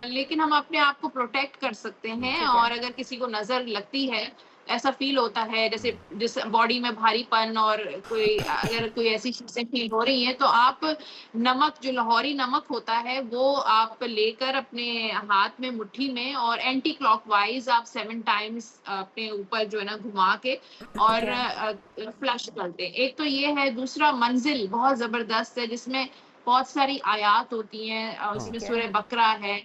लेकिन हम अपने आप को प्रोटेक्ट कर सकते हैं। और अगर किसी को नज़र लगती है, ऐसा फील होता है जैसे जिस बॉडी में भारीपन और अगर कोई ऐसी चीजें फील हो रही हैं, तो आप नमक, जो लाहौरी नमक होता है, वो आप लेकर अपने हाथ में मुट्ठी में और एंटी क्लॉकवाइज आप 7 टाइम्स अपने ऊपर जो है ना घुमा के और फ्लश कर दें। एक तो ये है। दूसरा, मंजिल बहुत जबरदस्त है जिसमें बहुत सारी आयात होती हैं, उसमें सूरह बकरा है,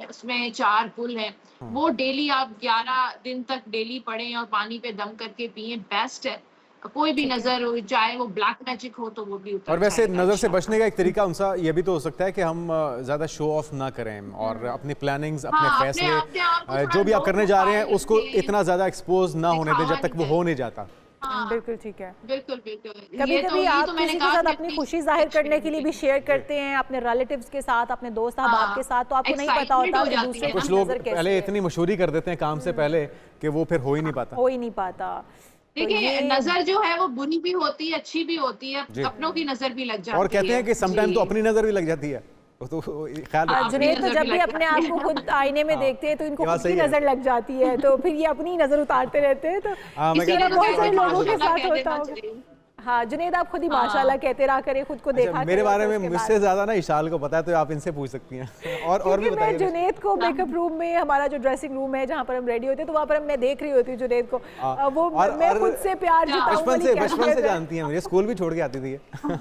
उसमें 4 कुल हैं, वो डेली आप 11 दिन तक डेली पढ़ें और पानी पे दम करके पिएं, बेस्ट है। कोई भी नजर हो, चाहे वो ब्लैक मैजिक हो, तो वो भी उतर और वैसे जाएगा। नज़र से बचने का एक तरीका उनसा ये भी तो हो सकता है कि हम ज़्यादा शो ऑफ ना करें और अपनी प्लानिंग्स, अपने फैसले जो भी आप करने जा रहे हैं उसको इतना ज़्यादा एक्सपोज ना होने दें जब तक वो हो नहीं जाता। बिल्कुल ठीक है। बिल्कुल बिल्कुल। कभी-कभी आप किसी के साथ अपनी खुशी जाहिर करने के लिए भी शेयर करते हैं, अपने रिलेटिव्स के साथ, अपने दोस्त अहबाब के साथ, तो आपको नहीं पता होता कि दूसरे कुछ लोग पहले इतनी मशहूरी कर देते हैं काम से पहले कि वो फिर हो ही नहीं पाता। हो ही नहीं पाता। देखिए, नजर जो है वो बुरी भी होती है, अच्छी भी होती है, अपनों की नजर भी लग जाती है। और कहते हैं कि समटाइम तो अपनी नजर भी लग जाती है। तो जुनैद तो जब भी अपने आप को खुद आईने में देखते हैं तो इनको खुद की नजर लग जाती है, तो फिर ये अपनी नजर उतारते रहते हैं। तो इसी तरह बहुत सारे लोगों के साथ होता होगा। हाँ जुनैद, आप खुद ही माशाल्लाह कहते रहा करें, खुद को देखा मेरे बारे में मुझसे ज्यादा ना इशाल को पता है, तो आप इनसे पूछ सकती हैं। और भी बताइए। जुनैद को मेकअप रूम में, हमारा जो ड्रेसिंग रूम है जहाँ पर हम रेडी होते हैं, तो वहाँ पर मैं देख रही होती हूँ जुनैद को, वो मैं खुद से प्यार बचपन से जानती हैं मुझे, स्कूल भी छोड़ के आती थी।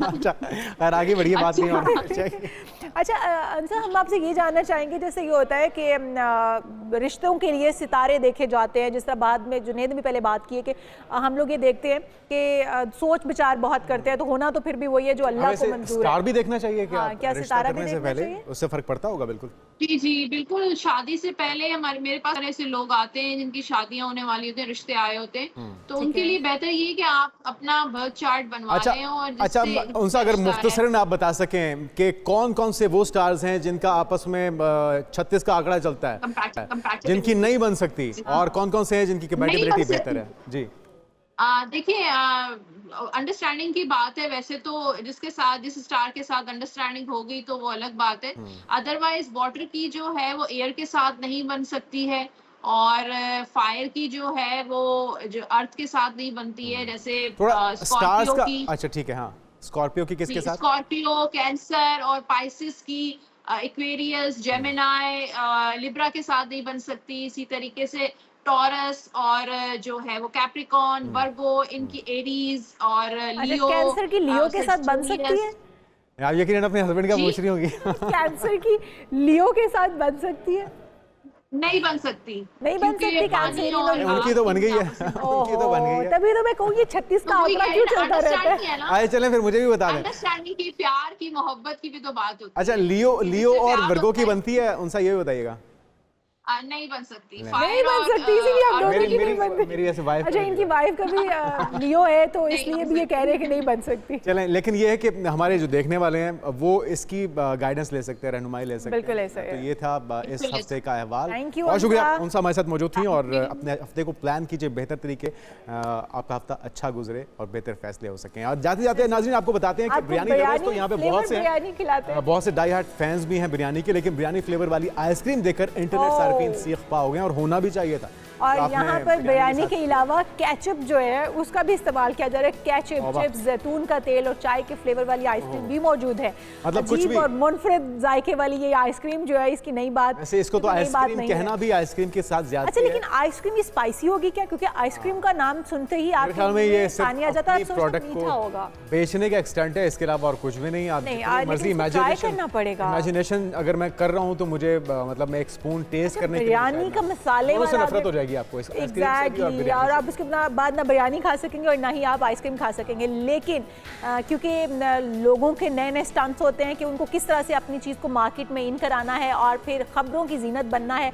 अच्छा, और आगे बढ़िए, बात नहीं होनी। अच्छा अंसा, हम आपसे ये जानना चाहेंगे, जैसे ये होता है कि रिश्तों के लिए सितारे देखे जाते हैं, जिस तरह बाद में जुनैद ने भी पहले बात की है कि हम लोग ये देखते हैं कि सोच विचार बहुत करते हैं, तो होना तो फिर भी वही है जो अल्लाह को मंजूर है। स्टार भी देखना चाहिए क्या सितारा भी देखना चाहिए? उससे फर्क पड़ता होगा? बिल्कुल जी जी बिल्कुल। शादी से पहले मेरे पास ऐसे लोग आते हैं जिनकी शादियां होने वाली होती हैं, रिश्ते आए होते हैं, तो उनके लिए बेहतर ये है कि आप अपना बर्थ चार्ट बनवा लें। और अच्छा उनसे अगर मुख्तसरन आप बता सकें कि कौन कौन से वो स्टार्स हैं जिनका आपस में 36 का आंकड़ा चलता है, जिनकी नहीं बन सकती, और कौन कौन से हैं जिनकी कंपैटिबिलिटी बेहतर है? जी देखिए, अंडरस्टैंडिंग की बात है। वैसे तो जिस स्टार के साथ अंडरस्टैंडिंग हो गई तो वो अलग बात है। अदरवाइज वाटर की जो है वो एयर के साथ नहीं बन सकती है, और फायर की जो है वो जो अर्थ के साथ नहीं बनती है। जैसे स्कॉर्पियो की। अच्छा ठीक है, हाँ स्कॉर्पियो की किसके साथ? स्कॉर्पियो, कैंसर और पाइसिस की, एक्वेरियस, जेमिनाई, लिब्रा के साथ नहीं बन सकती। इसी तरीके से टॉरस और जो है वो कैप्रिकॉर्न, वर्गो, इनकी एरीज और लियो। कैंसर की लियो के साथ बन सकती है? आप यकीनन अपने हस्बैंड का पूछ रही होंगी। कैंसर की लियो के साथ बन सकती है? नहीं बन सकती। नहीं बन सकती कैंसर। उनकी तो बन गई है। उनकी तो बन गई है। तभी तो मैं कहूँ ये 36 का आंकड़ा क्यों चलता रहता है? आए चलें फिर मुझे भी बता दें। अंडरस्टैंडिंग की, प्यार की, मोहब्बत की भी तो बात होती है। अच्छा, लियो और वर्गो की बनती है, उनसा ये बताइएगा। नहीं बन सकती। नहीं बन सकती, इसीलिए हम दोनों की नहीं बनती। मेरी ऐसे वाइफ, अच्छा इनकी वाइफ का भी लियो है, तो इसलिए भी ये कह रहे हैं कि नहीं बन सकती। चलें, लेकिन ये है कि हमारे जो देखने वाले हैं वो इसकी गाइडेंस ले सकते हैं, रहनुमाई ले सकते हैं। बिल्कुल ऐसा है। तो ये था इस हफ्ते का अहवाल। बहुत शुक्रिया उनसे हमारे साथ मौजूद थी, और अपने हफ्ते को प्लान कीजिए बेहतर तरीके, आपका हफ्ता अच्छा गुजरे और बेहतर फैसले हो सकें। और जाते जाते नाज़रीन आपको बताते हैं कि बिरयानी लवर्स तो यहाँ पे बहुत से डाई हार्ट फैंस भी हैं बिरयानी के, लेकिन बिरयानी फ्लेवर वाली आइसक्रीम देखकर इंटरनेट सार्फिन सीख पाओगे, और होना भी चाहिए था। और यहाँ पर बिरयानी के अलावा केचप जो है उसका भी इस्तेमाल किया जा रहा है। केचप, चिप्स, जैतून का तेल और चाय के फ्लेवर वाली आइसक्रीम भी मौजूद है। मतलब कुछ भी, और मुनफरिद जायके वाली ये आइसक्रीम जो है, इसकी नई बात। वैसे इसको तो आइसक्रीम कहना भी आइसक्रीम के साथ ज्यादा। अच्छा, लेकिन आइसक्रीम ये स्पाइसी होगी क्या? क्योंकि आइसक्रीम का नाम सुनते ही आपके ख्याल में ये पानी आ जाता है, प्रोडक्ट मीठा होगा। बेचने का एक्सटेंट है, इसके अलावा और कुछ भी नहीं। आप मर्जी इमेजिनेशन अगर मैं कर रहा हूँ तो मुझे मतलब मैं एक स्पून टेस्ट करने के लिए, बिरयानी का मसाले वाला नफरत हो जाएगी आपको एग्जैक्टली, और आप उसके बाद ना बिरयानी खा सकेंगे और ना ही आप आइसक्रीम खा सकेंगे। लेकिन क्योंकि लोगों के नए नए स्टंट्स होते हैं कि उनको किस तरह से अपनी चीज़ को मार्केट में इन कराना है और फिर खबरों की जीनत बनना है,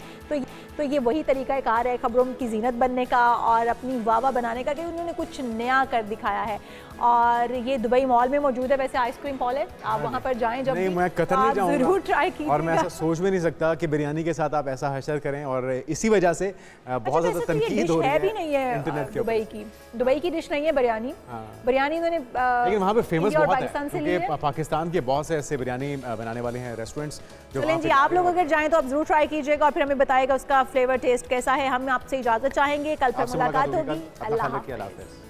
तो ये वही तरीका कार है खबरों की जीनत बनने का और अपनी वाह बनाने का, कि उन्होंने कुछ नया कर दिखाया है। और ये दुबई मॉल में मौजूद है। वैसे आइसक्रीम मॉल है, आप वहाँ पर जाएं जब नहीं, भी, मैं कतई नहीं जाऊँगा, जरूर ट्राई कीजिएगा। और मैं ऐसा सोच भी नहीं सकता कि बिरयानी के साथ आप ऐसा हशर करें, और इसी वजह से बहुत ज़्यादा तनकीद हो रही है भी नहीं है इंटरनेट के दुबई की डिश नहीं है बिरयानी। बिरयानी इन्होंने लेकिन वहाँ पे फेमस बहुत है, क्योंकि पाकिस्तान के बहुत से ऐसे बिरयानी बनाने वाले हैं रेस्टोरेंट्स जो चलें जी, आप लोग अगर जाएं तो आप जरूर ट्राई कीजिएगा और फिर हमें बताइएगा उसका फ्लेवर टेस्ट कैसा है। हम आपसे इजाज़त चाहेंगे, कल फिर मुलाकात होगी। अल्लाह हाफ़िज़।